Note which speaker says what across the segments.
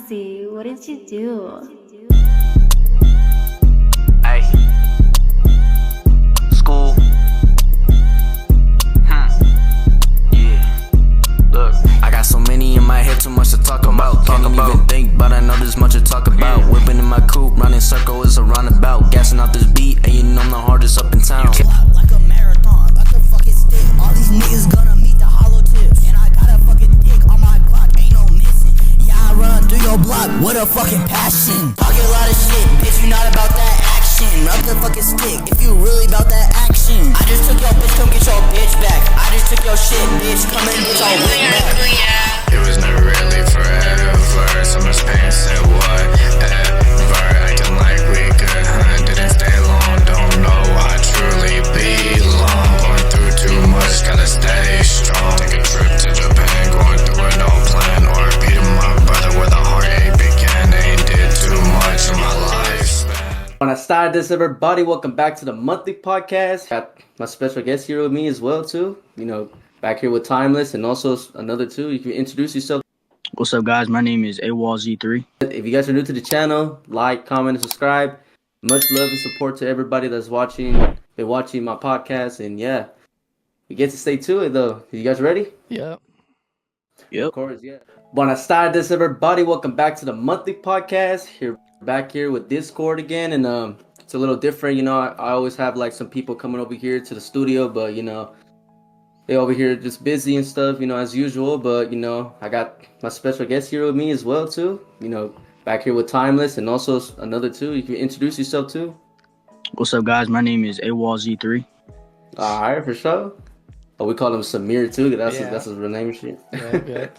Speaker 1: Foxy, what did you do?
Speaker 2: Hey, school. Yeah. Look, I got so many in my head, too much to talk about. Can't even think, but I know there's much to talk about. Whipping in my coupe, running circle is a roundabout. Gassing out this beat, and you know I'm the hardest up in town.
Speaker 3: Like a marathon, like a fucking stick. All these niggas gonna meet the hollow tips. And I got a fucking dick on my Glock, ain't no missing. Yeah, I run through your block with a fucking passion. Talking a lot of shit, bitch, you not about that action. Rub the fucking stick if you really about that action. I just took your bitch, come get your bitch back. I just took your shit, bitch, come and get your wig back.
Speaker 4: It was never really forever. So much pain, said whatever. Acting like we could, didn't stay long. Don't know I truly belong. Going through too much, gotta stay strong. Take a trip to Japan, going through it, no plan. Or beating my brother where the heartache began. Ain't did too much in my lifespan.
Speaker 5: When I started this, everybody, welcome back to the monthly podcast. Got my special guest here with me as well, too. You know, back here with Timeless and also another two. You can introduce yourself.
Speaker 6: What's up, guys? My name is A.w.o.l.Z3.
Speaker 5: If you guys are new to the channel, like, comment, and subscribe. Much love and support to everybody that's been watching my podcast. And yeah, we get to stay to it, though. You guys ready?
Speaker 6: Yep.
Speaker 5: Of course, yeah. When I started this, everybody, welcome back to the monthly podcast. Back here with Discord again, and it's a little different. You know, I always have like some people coming over here to the studio, but you know, they over here just busy and stuff, you know, as usual. But you know, I got my special guest here with me as well too. You know, back here with Timeless and also another two. You can introduce yourself too.
Speaker 6: What's up, guys? My name is A.w.o.l.Z3.
Speaker 5: All right, for sure. Oh, we call him Samir too. That's his real name and shit.
Speaker 7: Yeah.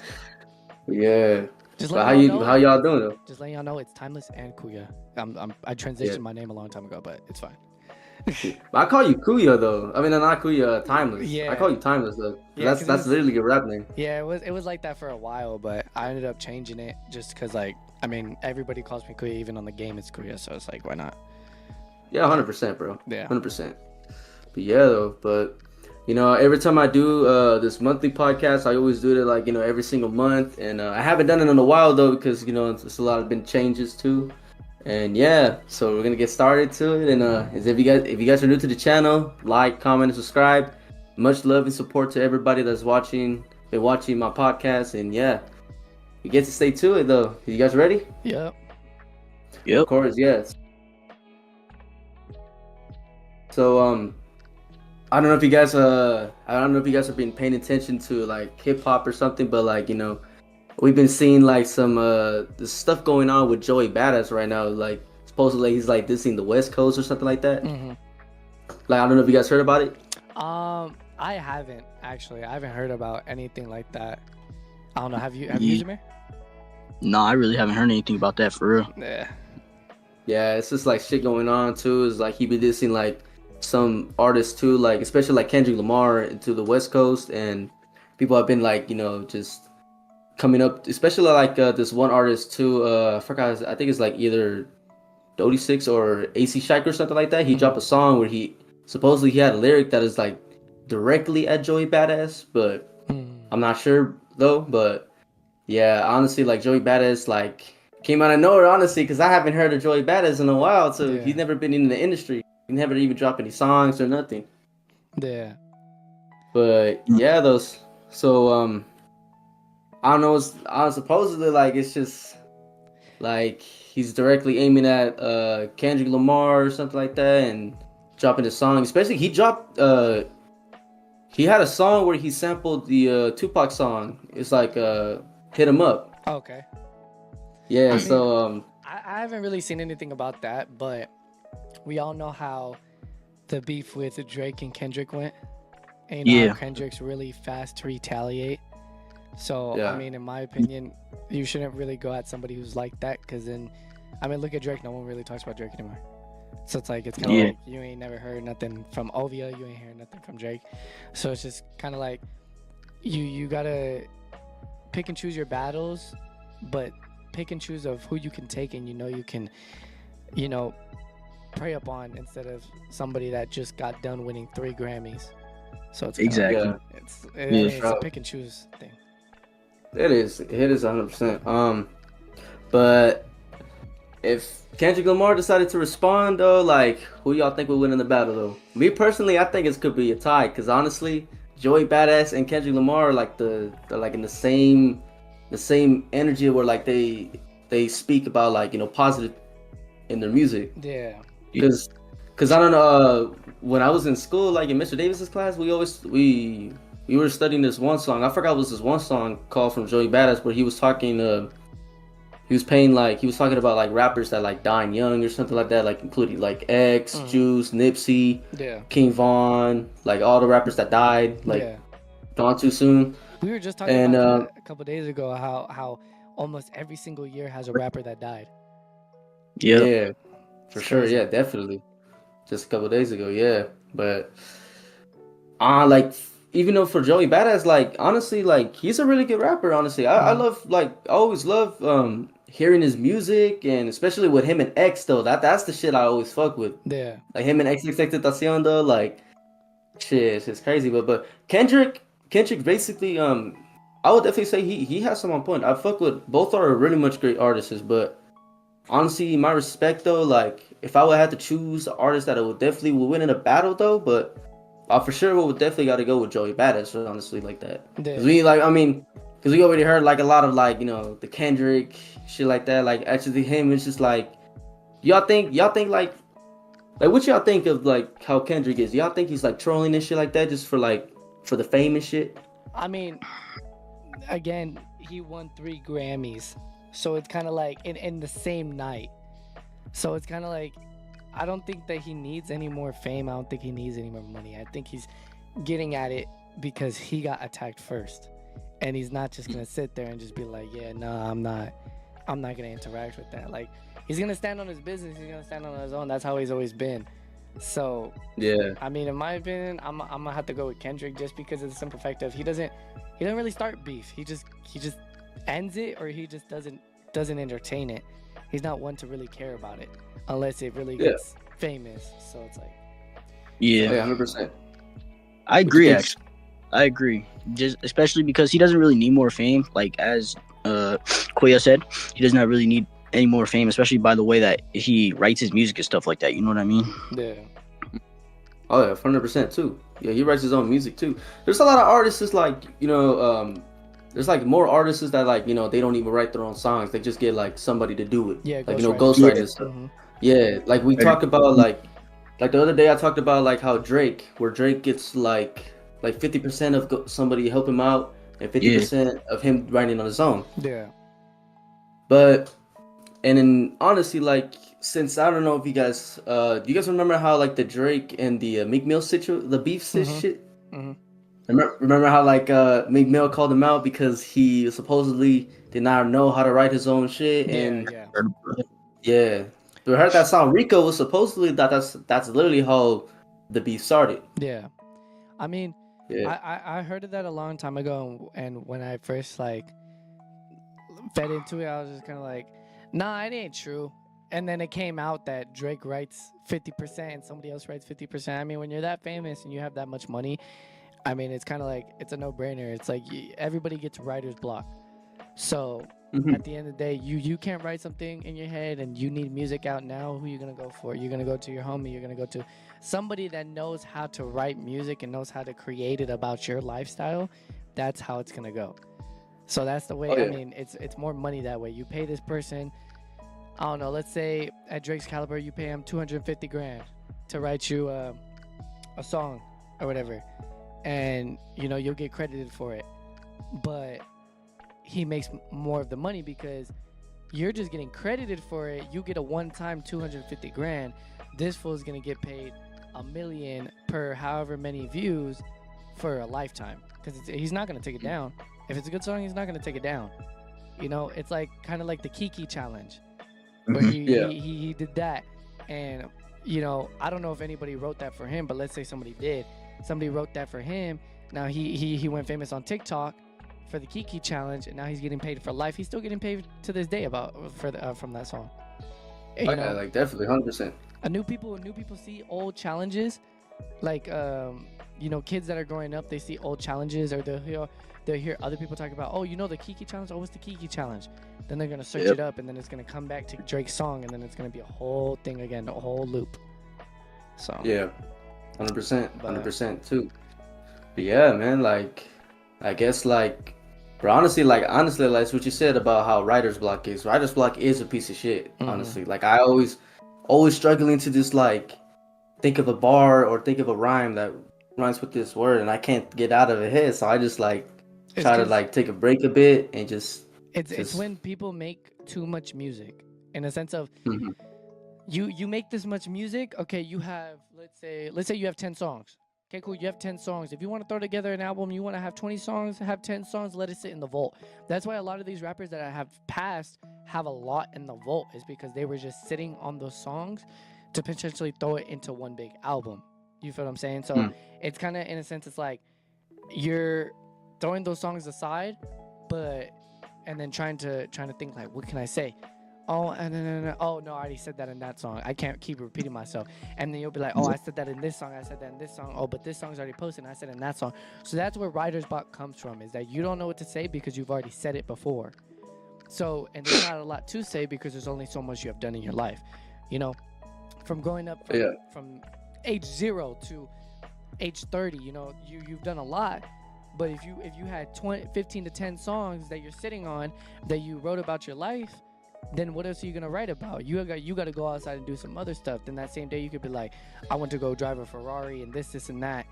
Speaker 5: Yeah.
Speaker 7: Just
Speaker 5: But how y'all doing though?
Speaker 7: Just letting y'all know it's Timeless and Kuya. I transitioned my name a long time ago, but it's fine.
Speaker 5: I call you Kuya though. I mean, not Kuya, Timeless.
Speaker 7: Yeah.
Speaker 5: I call you Timeless though.
Speaker 7: Yeah,
Speaker 5: That's literally your rap name.
Speaker 7: Yeah, it was like that for a while, but I ended up changing it just because, like, I mean, everybody calls me Kuya, even on the game it's Kuya, so it's like, why not?
Speaker 5: Yeah, 100%, bro.
Speaker 7: Yeah.
Speaker 5: 100%. But yeah, though. But, you know, every time I do this monthly podcast, I always do it, like, you know, every single month. And I haven't done it in a while, though, because, you know, it's a lot of been changes, too. And, yeah, so we're going to get started to it. And if you guys are new to the channel, like, comment, and subscribe. Much love and support to everybody that's been watching my podcast. And, yeah, we get to stay to it, though. You guys ready?
Speaker 7: Yep.
Speaker 5: Of course, yes. So, I don't know if you guys have been paying attention to like hip hop or something, but like, you know, we've been seeing like some this stuff going on with Joey Badass right now. Like supposedly he's like dissing the West Coast or something like that.
Speaker 7: Mm-hmm.
Speaker 5: Like I don't know if you guys heard about it.
Speaker 7: I haven't actually. I haven't heard about anything like that. I don't know. Have you, Jameer?
Speaker 6: No, I really haven't heard anything about that for real.
Speaker 7: Yeah.
Speaker 5: Yeah, it's just like shit going on too. It's like he be dissing like some artists too, like especially like Kendrick Lamar into the West Coast, and people have been like, you know, just coming up, especially like this one artist too. I forgot. I think it's like either Dodie Six or AC Shike or something like that. He dropped a song where he supposedly he had a lyric that is like directly at Joey Badass, but I'm not sure though. But yeah, honestly, like Joey Badass like came out of nowhere, honestly, because I haven't heard of Joey Badass in a while. So he's never been in the industry. He never even dropped any songs or nothing.
Speaker 7: Yeah.
Speaker 5: But yeah, those. So I don't know. Supposedly like it's just like he's directly aiming at Kendrick Lamar or something like that, and dropping the song. Especially he dropped. He had a song where he sampled the Tupac song. It's like "Hit 'Em Up."
Speaker 7: Okay.
Speaker 5: Yeah.
Speaker 7: I
Speaker 5: So
Speaker 7: I haven't really seen anything about that, but we all know how the beef with Drake and Kendrick went. And how Kendrick's really fast to retaliate. So, I mean, in my opinion, you shouldn't really go at somebody who's like that, because then, I mean, look at Drake. No one really talks about Drake anymore. So it's like, it's kind of like you ain't never heard nothing from Ovia. You ain't heard nothing from Drake. So it's just kind of like you got to pick and choose your battles, but pick and choose of who you can take and you can, prey upon, instead of somebody that just got done winning 3 Grammys. So it's
Speaker 6: exactly.
Speaker 7: Like, it's a pick and choose thing.
Speaker 5: It is 100%. But if Kendrick Lamar decided to respond though, like who y'all think will win in the battle though? Me personally, I think it could be a tie because honestly, Joey Badass and Kendrick Lamar are like they're like in the same energy where like they speak about like positive in their music.
Speaker 7: Yeah.
Speaker 5: Because I don't know, when I was in school, like in Mr. Davis's class, we were studying this one song. I forgot what was this one song called from Joey Badass, but he was talking he was talking about like rappers that like dying young or something like that, like including like X, Juice, Nipsey, King Von, like all the rappers that died, like gone too soon.
Speaker 7: We were just talking about a couple days ago how almost every single year has a rapper that died.
Speaker 5: Yeah, for sure. Yeah, definitely. Just a couple days ago, yeah. But like even though for Joey Badass, like honestly, like he's a really good rapper. Honestly, I love I always love hearing his music, and especially with him and X though. That's the shit I always fuck with.
Speaker 7: Yeah.
Speaker 5: Like him and Xxxtentacion though, like shit, it's crazy. But Kendrick basically I would definitely say he has some on point. I fuck with both are really much great artists, but honestly, my respect though, like if I would have to choose an artist that would definitely win in a battle though, but I for sure would definitely got to go with Joey Badass, honestly, like that. Because we already heard like a lot of like the Kendrick shit like that. Like actually him, it's just like y'all think like what y'all think of like how Kendrick is? Y'all think he's like trolling and shit like that just for the fame and shit?
Speaker 7: I mean, again, he won 3 Grammys. So it's kind of like in the same night. So it's kind of like, I don't think that he needs any more fame. I don't think he needs any more money. I think he's getting at it because he got attacked first. And he's not just going to sit there and just be like, yeah, no, I'm not going to interact with that. Like, he's going to stand on his business. He's going to stand on his own. That's how he's always been. So, yeah. I mean, in my opinion, I'm going to have to go with Kendrick just because of the simple fact of he doesn't really start beef. He just ends it, or he just doesn't entertain it. He's not one to really care about it unless it really gets famous. So it's like,
Speaker 6: yeah,
Speaker 5: 100%.
Speaker 6: I agree. Actually, I agree. Just especially because he doesn't really need more fame. Like as Kuya said, he does not really need any more fame, especially by the way that he writes his music and stuff like that. You know what I mean?
Speaker 7: Yeah.
Speaker 5: Oh yeah, 100% too. Yeah, he writes his own music too. There's a lot of artists like there's like more artists that like they don't even write their own songs. They just get like somebody to do it.
Speaker 7: Yeah,
Speaker 5: like ghostwriting and stuff. Mm-hmm. Yeah, like we talk about like the other day I talked about like how Drake gets like 50% of somebody help him out and 50% of him writing on his own.
Speaker 7: Yeah.
Speaker 5: But and then honestly, like since I don't know if you guys do you guys remember how like the Drake and the Meek Mill the beef shit? Mm-hmm. Remember how like Meek Mill called him out because he supposedly did not know how to write his own shit, and we heard that song Rico was supposedly that's literally how the beef started.
Speaker 7: Yeah, I mean, I heard of that a long time ago, and when I first like fed into it, I was just kind of like, nah, it ain't true. And then it came out that Drake writes 50% and somebody else writes 50%. I mean, when you're that famous and you have that much money, I mean, it's kind of like, it's a no-brainer. It's like everybody gets writer's block. So at the end of the day, you can't write something in your head and you need music out now. Who are you going to go for? You're going to go to your homie. You're going to go to somebody that knows how to write music and knows how to create it about your lifestyle. That's how it's going to go. So that's the way. I mean, it's more money that way. You pay this person, I don't know, let's say at Drake's caliber, you pay him $250,000 to write you a song or whatever. And you'll get credited for it, but he makes more of the money because you're just getting credited for it. You get a one-time $250,000. This fool is gonna get paid $1 million per however many views for a lifetime because he's not gonna take it down. If it's a good song, he's not gonna take it down. It's like kind of like the Kiki challenge where he did that, and I don't know if anybody wrote that for him, but let's say somebody did. Somebody wrote that for him. Now he went famous on TikTok for the Kiki challenge, and now he's getting paid for life. He's still getting paid to this day from that song.
Speaker 5: Okay, like definitely 100%.
Speaker 7: New people see old challenges, like kids that are growing up, they see old challenges, or they'll hear other people talk about, oh, the Kiki challenge. Oh, what's the Kiki challenge? Then they're gonna search it up, and then it's gonna come back to Drake's song, and then it's gonna be a whole thing again, a whole loop. So
Speaker 5: yeah, 100% too. But yeah, man, like, I guess like, but honestly, like what you said about how writer's block is. Writer's block is a piece of shit. Honestly, like I always struggling to just like think of a bar or think of a rhyme that rhymes with this word, and I can't get out of it head. So I just like try to like take a break a bit and just.
Speaker 7: It's when people make too much music, in a sense of you make this much music. Okay, you have let's say you have 10 songs. Okay, cool. You have 10 songs. If you want to throw together an album, you want to have 20 songs, have 10 songs, let it sit in the vault. That's why a lot of these rappers that I have passed have a lot in the vault, is because they were just sitting on those songs to potentially throw it into one big album. You feel what I'm saying? So it's kind of, in a sense, it's like you're throwing those songs aside, and then trying to think like, what can I say? Oh, and oh no, I already said that in that song. I can't keep repeating myself. And then you'll be like, oh, I said that in this song. I said that in this song. Oh, but this song's already posted, and I said it in that song. So that's where writer's block comes from, is that you don't know what to say because you've already said it before. So, and there's not a lot to say because there's only so much you have done in your life. From growing up from age 0 to age 30, you've done a lot. But if you had 15 to 10 songs that you're sitting on that you wrote about your life, then what else are you gonna write about? You got to go outside and do some other stuff. Then that same day you could be like, I went to go drive a Ferrari and this and that,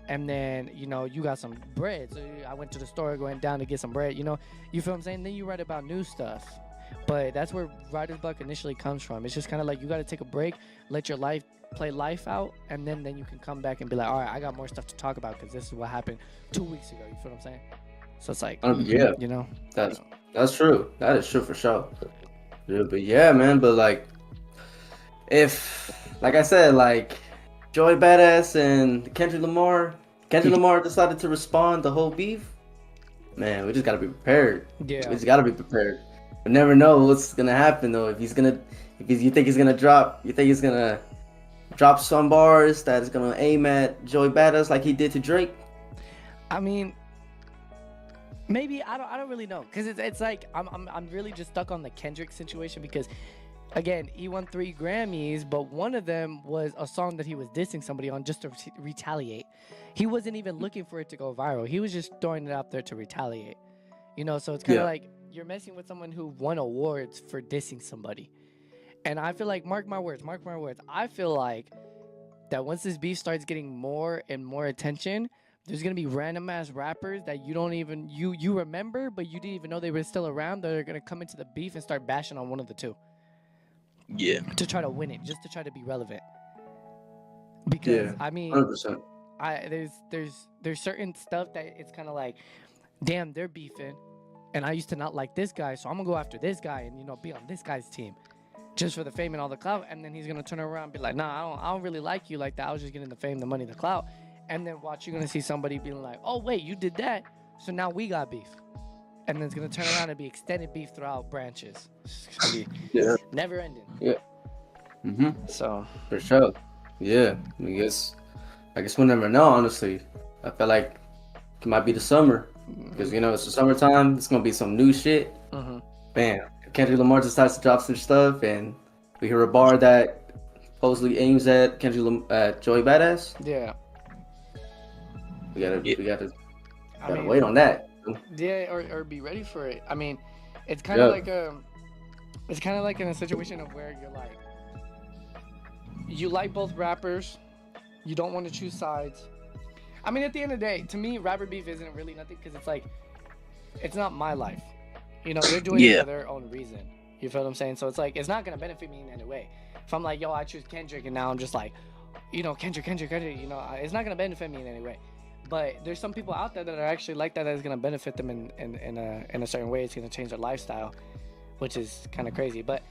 Speaker 7: and then you got some bread. So I went to the store, going down to get some bread. You feel what I'm saying? Then you write about new stuff. But that's where writer's block initially comes from. It's just kind of like you got to take a break, let your life play life out, and then you can come back and be like, all right, I got more stuff to talk about because this is what happened 2 weeks ago. You feel what I'm saying? So it's like,
Speaker 5: that's true. That is true for sure. Yeah, but yeah, man. But like, if, like I said, like Joey Badass and Kendrick Lamar decided to respond the whole beef, man, we just gotta be prepared.
Speaker 7: Yeah,
Speaker 5: we just gotta be prepared. We never know what's gonna happen though. You think he's gonna drop some bars that is gonna aim at Joey Badass like he did to Drake?
Speaker 7: I mean, maybe. I don't really know, because it's like I'm really just stuck on the Kendrick situation, because again, he won 3 Grammys, but one of them was a song that he was dissing somebody on just to retaliate. He wasn't even looking for it to go viral. He was just throwing it out there to retaliate. So it's kind of like you're messing with someone who won awards for dissing somebody. And I feel like, mark my words, I feel like that once this beef starts getting more and more attention, there's going to be random ass rappers that you don't even, you remember, but you didn't even know they were still around, that are going to come into the beef and start bashing on one of the two.
Speaker 6: Yeah.
Speaker 7: To try to win it, just to try to be relevant. Because, I mean,
Speaker 5: 100%.
Speaker 7: There's certain stuff that it's kind of like, damn, they're beefing, and I used to not like this guy, so I'm going to go after this guy and, be on this guy's team. Just for the fame and all the clout, and then he's gonna turn around and be like, nah, I don't really like you like that. I was just getting the fame, the money, the clout. And then watch, you're gonna see somebody being like, oh wait, you did that, so now we got beef. And then it's gonna turn around and be extended beef throughout branches. It's gonna be never ending.
Speaker 5: Yeah.
Speaker 7: So
Speaker 5: for sure. Yeah. I guess we'll never know, honestly. I feel like it might be the summer, because it's the summertime. It's gonna be some new shit. Bam. Kendrick Lamar decides to drop some stuff, and we hear a bar that supposedly aims at Joey Badass.
Speaker 7: Yeah.
Speaker 5: We gotta wait on that.
Speaker 7: Yeah, or be ready for it. I mean, it's kind of like in a situation of where you're like, you like both rappers, you don't want to choose sides. I mean, at the end of the day, to me, rapper beef isn't really nothing, because it's like, it's not my life. They're doing it for their own reason. You feel what I'm saying? So it's like, it's not going to benefit me in any way. If I'm like, yo, I choose Kendrick, and now I'm just like, Kendrick, it's not going to benefit me in any way. But there's some people out there that are actually like that is going to benefit them in a certain way. It's going to change their lifestyle, which is kind of crazy. But,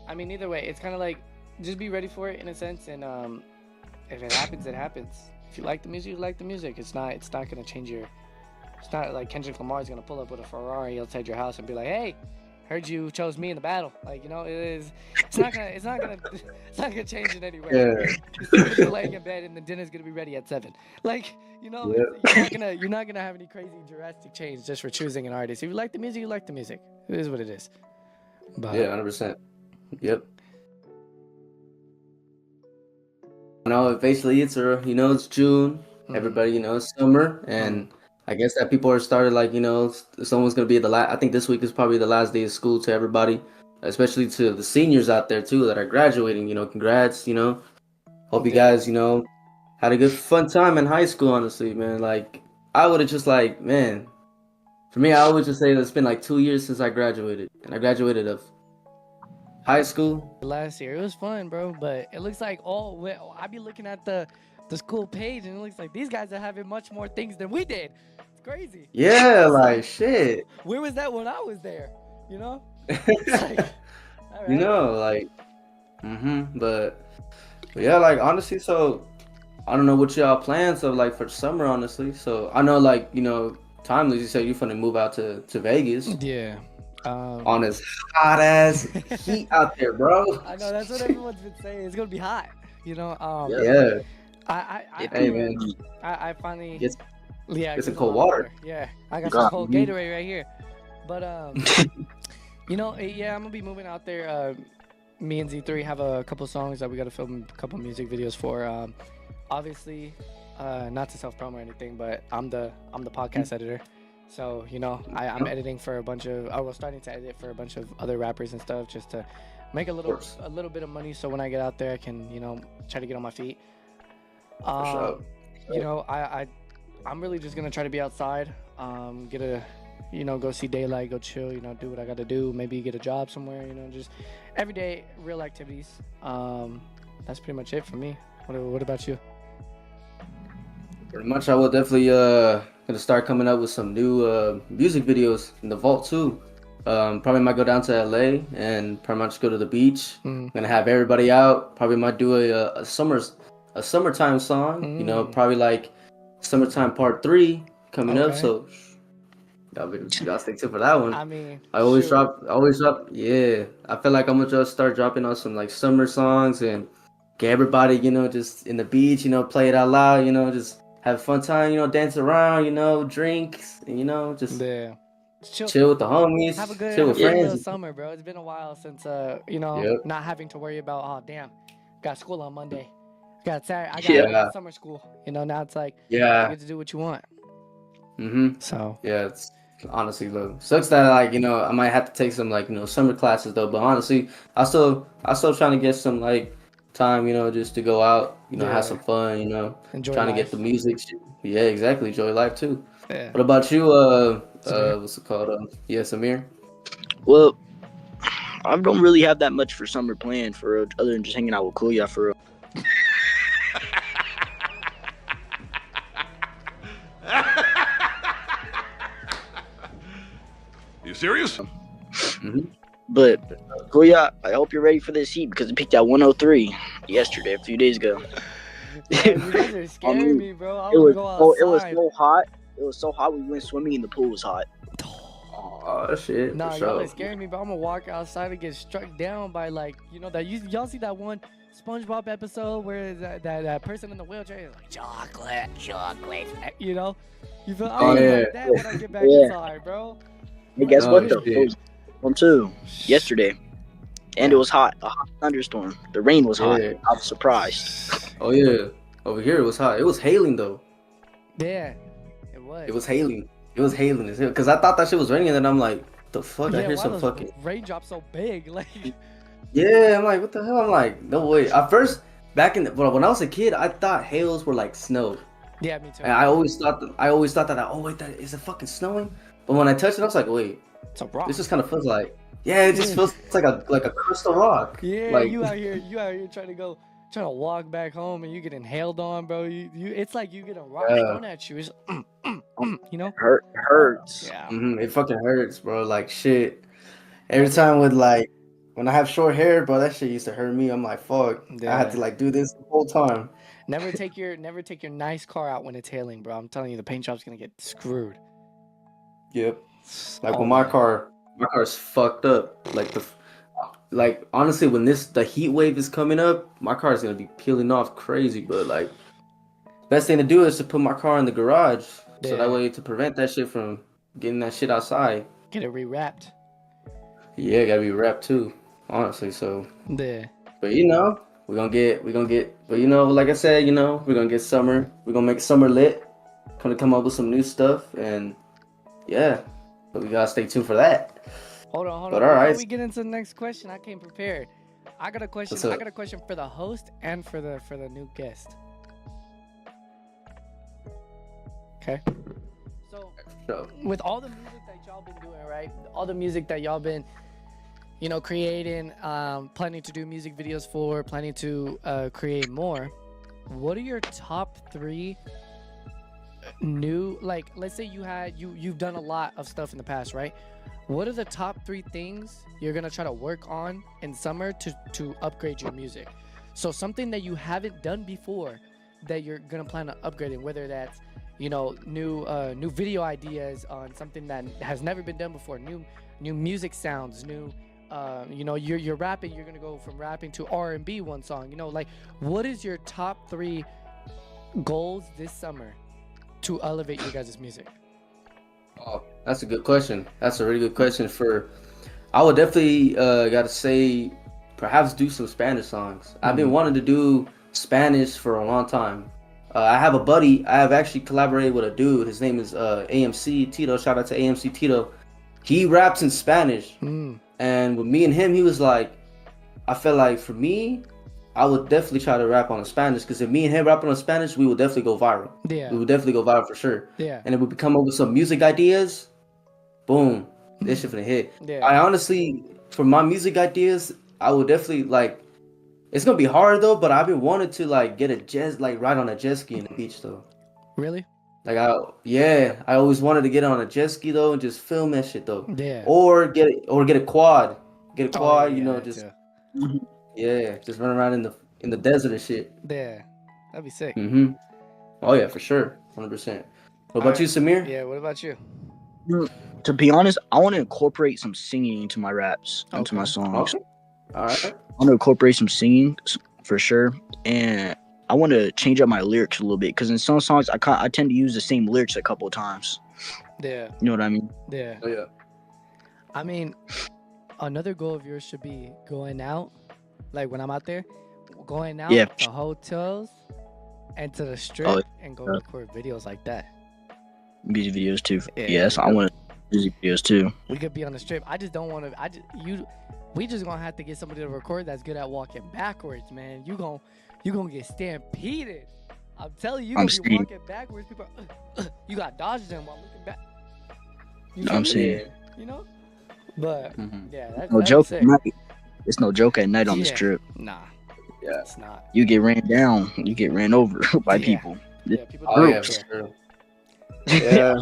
Speaker 7: I mean, either way, it's kind of like, just be ready for it in a sense. And if it happens, it happens. If you like the music, you like the music. It's not going to change your... It's not like Kendrick Lamar is going to pull up with a Ferrari outside your house and be like, hey, heard you chose me in the battle. Like, you know, it's not gonna change in any way.
Speaker 5: Yeah.
Speaker 7: You're still gonna be laying in bed and the dinner's gonna be ready at 7. Like, you know, you're not gonna have any crazy drastic change just for choosing an artist. If you like the music, you like the music. It is what it is. But,
Speaker 5: Yeah, 100%. Yep. No, basically it's June. Everybody, it's summer, and I guess that people are started like, someone's gonna be I think this week is probably the last day of school to everybody, especially to the seniors out there too that are graduating. Congrats. Hope you guys, had a good fun time in high school. Honestly, man, like I would have just like, man, for me, I would just say it's been like 2 years since I graduated, and I graduated of high school
Speaker 7: last year. It was fun, bro, but it looks like I be looking at the school page and it looks like these guys are having much more things than we did. It's crazy.
Speaker 5: Yeah, like shit.
Speaker 7: Where was that when I was there? It's like, all right.
Speaker 5: But yeah, like honestly, so I don't know what y'all plans of like for summer, honestly. So I know like, Timeless, you said you're finna move out to Vegas.
Speaker 7: Yeah.
Speaker 5: On this hot ass heat out there, bro.
Speaker 7: I know that's what everyone's been saying. It's gonna be hot,
Speaker 5: Yeah.
Speaker 7: I finally
Speaker 5: Get some
Speaker 7: a
Speaker 5: cold
Speaker 7: lot
Speaker 5: water.
Speaker 7: Yeah, I got some cold Gatorade right here. But yeah, I'm gonna be moving out there. Me and Z3 have a couple songs that we gotta film a couple music videos for. Obviously, not to self promo or anything, but I'm the podcast editor. So, I'm editing for starting to edit for a bunch of other rappers and stuff just to make a little bit of money. So when I get out there, I can, try to get on my feet. I'm really just going to try to be outside, go see daylight, go chill, do what I got to do. Maybe get a job somewhere, just everyday real activities. That's pretty much it for me. What about you?
Speaker 5: Pretty much, I will definitely gonna start coming up with some new music videos in the vault too. Probably might go down to LA and pretty much go to the beach. Gonna have everybody out. Probably might do a summertime song. Probably like summertime part 3 coming up. So y'all stay tuned for that one.
Speaker 7: I mean,
Speaker 5: I always drop. Yeah, I feel like I'm gonna just start dropping on some like summer songs and get everybody, just in the beach, play it out loud, just have a fun time, dance around, drinks, and, just chill with the homies,
Speaker 7: have a good,
Speaker 5: chill with friends.
Speaker 7: Summer, bro. It's been a while since, not having to worry about, oh, damn, got school on Monday. I got summer school. Now it's like, you get to do what you want. So.
Speaker 5: Yeah, it's honestly, look, sucks that, like, I might have to take some, like, summer classes, though. But honestly, I still trying to get some, like, time, just to go out, have some fun,
Speaker 7: enjoy
Speaker 5: trying
Speaker 7: life.
Speaker 5: to get the music. Yeah, exactly. Enjoy life too.
Speaker 7: Yeah.
Speaker 5: What about you? What's it called? Samir.
Speaker 6: Well, I don't really have that much for summer planned for other than just hanging out with Kuya for real.
Speaker 8: You serious?
Speaker 6: But Kuya, I hope you're ready for this heat because it peaked at 103 yesterday, a few days ago.
Speaker 7: You guys are scaring me, bro.
Speaker 6: It was so hot. It was so hot. We went swimming and the pool was hot.
Speaker 5: Oh shit!
Speaker 7: Nah, y'all are scaring me, bro. I'm gonna walk outside and get struck down by that. Y'all see that one SpongeBob episode where that person in the wheelchair is like chocolate. You feel? Like that when I get back inside, bro.
Speaker 6: Hey, guess what though? It was one too yesterday, and it was hot. A hot thunderstorm. The rain was hot. I was surprised.
Speaker 5: Oh yeah, over here it was hot. It was hailing though.
Speaker 7: Yeah, it was.
Speaker 5: It was hailing. It was hailing as hell. Cause I thought that shit was raining, and then I'm like, the fuck? I hear some fucking
Speaker 7: raindrops so big, like.
Speaker 5: Yeah, I'm like, what the hell? I'm like, no way. At first, when I was a kid, I thought hails were like snow.
Speaker 7: Yeah, me too.
Speaker 5: And I always thought that. Oh wait, is it fucking snowing? But when I touched it, I was like, wait,
Speaker 7: it's a rock.
Speaker 5: This just kind of feels like, it just feels like a crystal rock.
Speaker 7: Yeah,
Speaker 5: like,
Speaker 7: you out here trying to walk back home and you get inhaled on, bro. It's like you get a rock thrown at you. It's
Speaker 6: hurts.
Speaker 7: Yeah.
Speaker 5: It fucking hurts, bro. Like shit. Every time when I have short hair, bro, that shit used to hurt me. I'm like, fuck. Yeah. I had to like do this the whole time.
Speaker 7: Never take your nice car out when it's hailing, bro. I'm telling you, the paint job's gonna get screwed.
Speaker 5: Yep. Like when my car My car's fucked up. Like honestly, when the heat wave is coming up, my car's gonna be peeling off crazy. But like, best thing to do is to put my car in the garage, so that way to prevent that shit from getting that shit outside.
Speaker 7: Get it rewrapped.
Speaker 5: Yeah, gotta be wrapped too. Honestly, so.
Speaker 7: Yeah.
Speaker 5: But you know, we're gonna get. But you know, like I said, you know, we're gonna get summer. We're gonna make summer lit. Gonna come up with some new stuff, and yeah, but we gotta stay tuned for that.
Speaker 7: Hold on.
Speaker 5: But all right.
Speaker 7: Before we get into the next question, I came prepared. I got a question.
Speaker 5: What's up?
Speaker 7: I got a question for the host and for the new guest. Okay. So, with all the music that y'all been doing, right? All the music that y'all been, you know, creating, planning to do music videos for, planning to create more. What are your top 3 new, like, let's say you've done a lot of stuff in the past, right? What are the top 3 things you're gonna try to work on in summer to upgrade your music? So something that you haven't done before that you're gonna plan on upgrading, whether that's, you know, new video ideas on something that has never been done before, new music sounds, new you know, you're rapping, you're gonna go from rapping to R&B one song, you know, like, what is your top 3 goals this summer to elevate your guys' music?
Speaker 5: Oh, that's a good question. That's a really good question. I would definitely gotta say, perhaps do some Spanish songs. I've been wanting to do Spanish for a long time. I have a buddy. I have actually collaborated with a dude. His name is AMC Tito. Shout out to AMC Tito. He raps in Spanish, and with me and him, he was like, I felt like for me, I would definitely try to rap on Spanish, because if me and him rapping on Spanish, we would definitely go viral.
Speaker 7: Yeah.
Speaker 5: We would definitely go viral for sure.
Speaker 7: Yeah.
Speaker 5: And if we come up with some music ideas, boom, this shit finna hit.
Speaker 7: Yeah.
Speaker 5: I honestly, for my music ideas, I would definitely like. It's gonna be hard though, but I've been wanting to like get ride on a jet ski in the beach though.
Speaker 7: Really?
Speaker 5: Like I always wanted to get on a jet ski though and just film that shit though.
Speaker 7: Yeah.
Speaker 5: Or get a quad. Get a quad, you know,
Speaker 7: that
Speaker 5: just
Speaker 7: too.
Speaker 5: yeah, just run around in the desert and shit.
Speaker 7: Yeah, that'd be sick.
Speaker 5: Oh yeah, for sure, 100%. What about you, Samir?
Speaker 7: Yeah, what about you?
Speaker 6: To be honest, I want to incorporate some singing into my raps, into my songs.
Speaker 5: Okay. All right.
Speaker 6: I want to incorporate some singing for sure, and I want to change up my lyrics a little bit, because in some songs I tend to use the same lyrics a couple of times.
Speaker 7: Yeah.
Speaker 6: You know what I mean?
Speaker 7: Yeah.
Speaker 5: Oh yeah.
Speaker 7: I mean, another goal of yours should be going out, like when I'm out there, going out to hotels and to the strip and go record videos like that.
Speaker 6: Music videos too.
Speaker 7: Yeah.
Speaker 6: Yes, I want music videos too.
Speaker 7: We could be on the strip. I just don't want to. We just gonna have to get somebody to record that's good at walking backwards, man. You gonna get stampeded. I'm telling you, you're gonna be walking backwards. People, you got dodged them while looking back.
Speaker 6: I'm saying,
Speaker 7: you know. But yeah, that's
Speaker 6: no joke.
Speaker 7: Sick.
Speaker 6: It's no joke at night on the strip.
Speaker 7: Nah.
Speaker 5: Yeah,
Speaker 7: it's not.
Speaker 6: You get ran down. You get ran over by people.
Speaker 7: Yeah, people
Speaker 5: don't care. Yeah,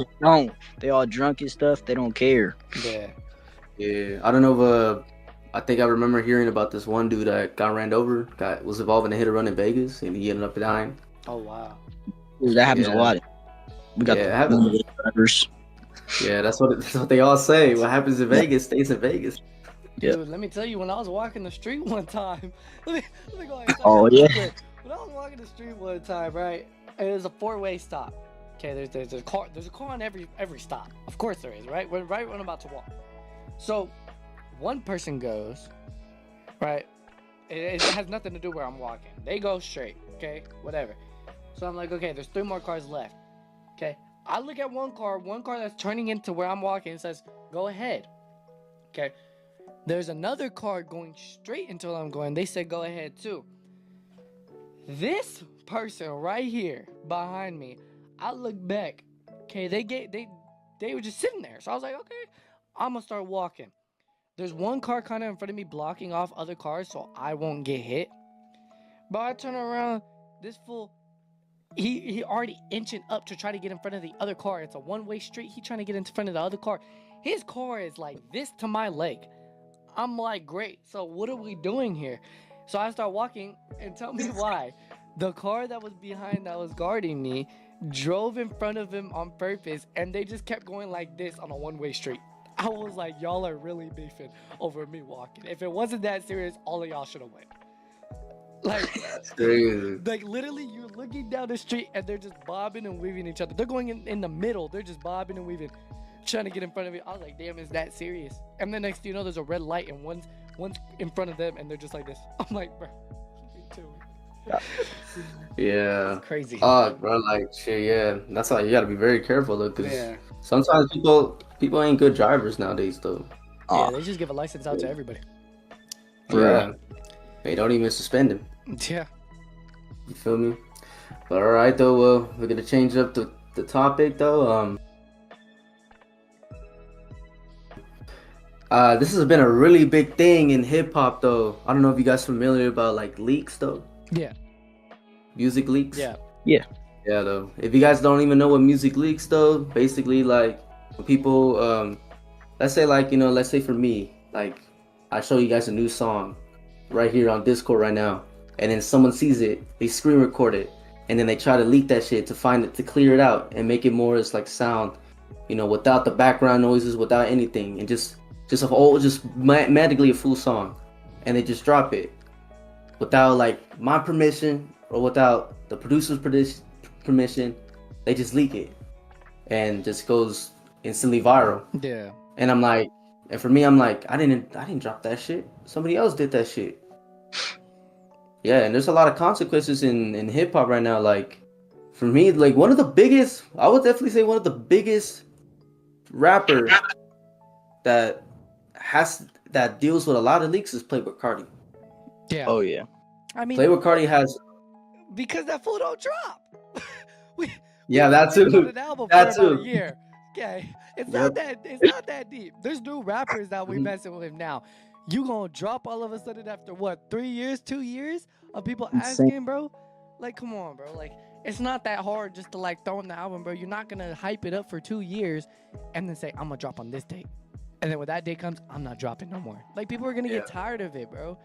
Speaker 6: they all drunk and stuff. They don't care.
Speaker 7: Yeah.
Speaker 5: Yeah, I don't know if I think I remember hearing about this one dude that got ran over. Was involved in a hit and run in Vegas, and he ended up dying.
Speaker 7: Oh wow.
Speaker 6: That happens a lot. We got the drivers.
Speaker 5: Yeah, that's what they all say. What happens in Vegas stays in Vegas.
Speaker 7: Dude, let me tell you, when I was walking the street one time, let me go ahead.
Speaker 6: Oh yeah.
Speaker 7: When I was walking the street one time, right, it was a 4-way stop. Okay, there's a car on every stop. Of course there is, right? When I'm about to walk. So one person goes, right? It has nothing to do where I'm walking. They go straight, okay? Whatever. So I'm like, okay, there's 3 more cars left. Okay. I look at one car that's turning into where I'm walking and says, go ahead. Okay. There's another car going straight into where I'm going. They said, go ahead too. This person right here behind me, I look back. Okay, they were just sitting there. So I was like, okay, I'm gonna start walking. There's one car kind of in front of me blocking off other cars so I won't get hit. But I turn around, this fool, he already inching up to try to get in front of the other car. It's a one-way street. He trying to get in front of the other car. His car is like this to my leg. I'm like, great. So what are we doing here? So I start walking, and tell me why. The car that was behind, that was guarding me, drove in front of him on purpose, and they just kept going like this on a one-way street. I was like, y'all are really beefing over me walking. If it wasn't that serious, all of y'all should have went. Like,
Speaker 5: That's crazy.
Speaker 7: like literally, you're looking down the street and they're just bobbing and weaving each other. They're going in the middle. They're just bobbing and weaving, trying to get in front of you. I was like, damn, is that serious? And then next thing you know, there's a red light and one's in front of them and they're just like this. I'm like, bro, me too.
Speaker 5: Yeah.
Speaker 7: Crazy.
Speaker 5: Oh, bro, like shit. Yeah, that's why you gotta be very careful though, because
Speaker 7: Yeah.
Speaker 5: sometimes people ain't good drivers nowadays though.
Speaker 7: Yeah, they just give a license out to everybody.
Speaker 5: Yeah. They don't even suspend him.
Speaker 7: Yeah.
Speaker 5: You feel me? But all right though. Well, we're gonna change up the topic though. This has been a really big thing in hip hop though. I don't know if you guys familiar about like leaks though.
Speaker 7: Yeah.
Speaker 5: Music leaks.
Speaker 7: Yeah.
Speaker 5: Yeah though. If you guys don't even know what music leaks though, basically like when people let's say like, you know, let's say for me, like I show you guys a new song right here on Discord right now, and then someone sees it, they screen record it, and then they try to leak that shit to find it, to clear it out and make it more as like sound, you know, without the background noises, without anything, and just magically a full song, and they just drop it without like my permission or without the producer's permission. They just leak it and just goes instantly viral.
Speaker 7: Yeah.
Speaker 5: And I'm like, and for me, I'm like, I didn't drop that shit. Somebody else did that shit. Yeah, and there's a lot of consequences in hip hop right now. Like, for me, like one of the biggest, I would definitely say one of the biggest rappers that deals with a lot of leaks is Playboi Carti.
Speaker 7: Yeah.
Speaker 6: Oh yeah.
Speaker 7: I mean,
Speaker 5: Playboi Carti has,
Speaker 7: because that fool don't drop.
Speaker 5: yeah, that too.
Speaker 7: An album
Speaker 5: That
Speaker 7: for about
Speaker 5: too.
Speaker 7: a year. Okay, it's
Speaker 5: Yep.
Speaker 7: not that deep. There's new rappers that we messing with him now. You gonna drop all of a sudden after what, 3 years, 2 years of people
Speaker 6: Insane.
Speaker 7: asking, bro? Like, come on, bro. Like, it's not that hard just to like throw in the album, bro. You're not gonna hype it up for 2 years and then say I'm gonna drop on this date, and then when that day comes, I'm not dropping no more. Like, people are gonna get tired of it, bro.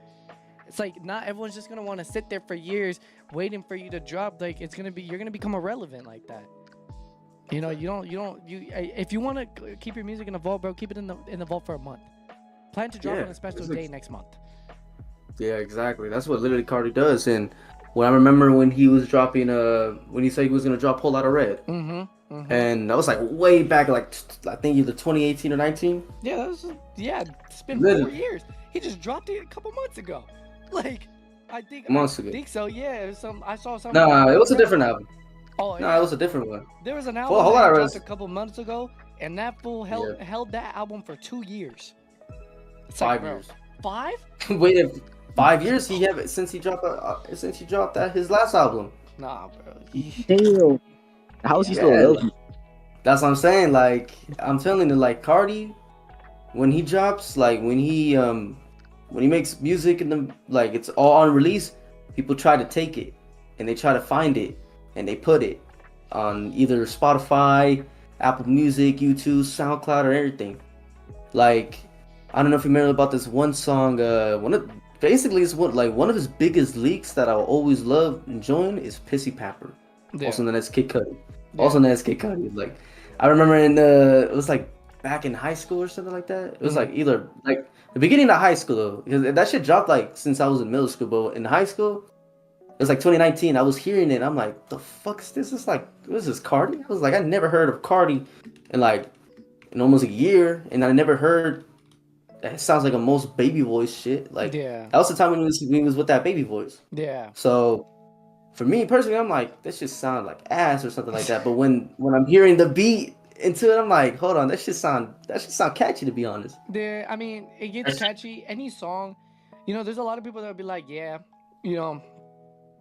Speaker 7: It's like not everyone's just gonna want to sit there for years waiting for you to drop. Like, you're gonna become irrelevant like that. You know, if you want to keep your music in the vault, bro, keep it in the vault for a month. Plan to drop on a special day next month.
Speaker 5: Yeah, exactly. That's what literally Carti does. And when I remember when he was dropping, when he said he was gonna drop Whole Lotta Red, and that was like way back, like I think either 2018 or 19.
Speaker 7: Yeah, it's been
Speaker 5: Literally.
Speaker 7: 4 years. He just dropped it a couple months ago. Like, I think so. Yeah, I saw something.
Speaker 5: Nah, it was a different album.
Speaker 7: Oh,
Speaker 5: Nah, it was a different one.
Speaker 7: There was an album
Speaker 5: Whole
Speaker 7: that
Speaker 5: Lotta
Speaker 7: dropped
Speaker 5: Red.
Speaker 7: a couple months ago, and that fool held that album for 2 years. It's
Speaker 5: 5
Speaker 7: bro,
Speaker 5: years.
Speaker 7: 5?
Speaker 5: Wait, 5 years he have it since he dropped that his last album.
Speaker 7: Nah, bro.
Speaker 6: Damn. How is he still relevant?
Speaker 5: That's what I'm saying. Like, I'm telling you, like Carti, when he drops, like when he makes music and like it's all on release, people try to take it and they try to find it and they put it on either Spotify, Apple Music, YouTube, SoundCloud, or everything. Like, I don't know if you remember about this one song. One of his biggest leaks that I'll always love enjoying is Pissy Papper, also known as Kid Cudi. Also known as Kid Cudi. Like, I remember it was like back in high school or something like that. It was like either like the beginning of high school though, because that shit dropped like since I was in middle school. But in high school, it was like 2019. I was hearing it. I'm like, the fuck is this? It's like, what is this, Carti? I was like, I never heard of Carti in almost a year, and I never heard. That sounds like a most baby voice shit. Like, that was the time when he was with that baby voice.
Speaker 7: Yeah.
Speaker 5: So, for me personally, I'm like, this just sound like ass or something like that. But when I'm hearing the beat into it, I'm like, hold on, that shit sound catchy, to be honest.
Speaker 7: Yeah, I mean, it gets catchy. Any song, you know, there's a lot of people that would be like, yeah, you know,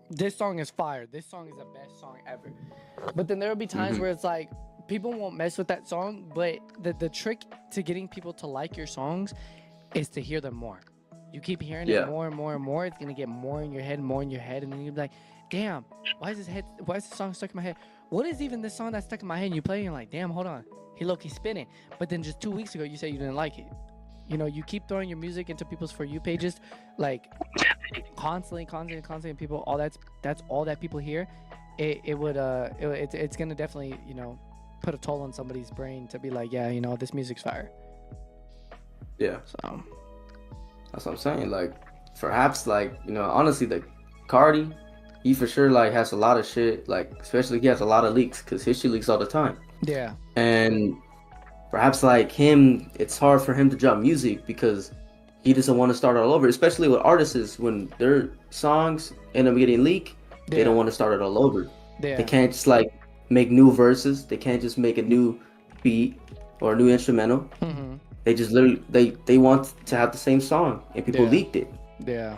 Speaker 7: this song is fire. This song is the best song ever. But then there will be times where it's like, people won't mess with that song, but the trick to getting people to like your songs is to hear them more. You keep hearing it more and more and more, it's gonna get more in your head, and then you'll be like, damn, why is this song stuck in my head? What is even this song that's stuck in my head? And you play it and you're like, damn, hold on, he low-key spinning. But then just 2 weeks ago you said you didn't like it. You know, you keep throwing your music into people's For You pages, like constantly, and people, that's all that people hear. It's gonna definitely, you know, put a toll on somebody's brain to be like, yeah, you know, this music's fire.
Speaker 5: Yeah.
Speaker 7: So
Speaker 5: That's what I'm saying. Like, perhaps, like, you know, honestly, the Cardi, he for sure like has a lot of shit. Like, especially he has a lot of leaks because his shit leaks all the time.
Speaker 7: yeah,
Speaker 5: And perhaps like him, it's hard for him to drop music because he doesn't want to start all over. Especially with artists, when their songs end up getting leaked, they don't want to start it all over.
Speaker 7: yeah,
Speaker 5: They can't just like make new verses. They can't just make a new beat or a new instrumental.
Speaker 7: mm-hmm.
Speaker 5: They just literally they want to have the same song, and people
Speaker 7: Yeah.
Speaker 5: leaked it.
Speaker 7: yeah,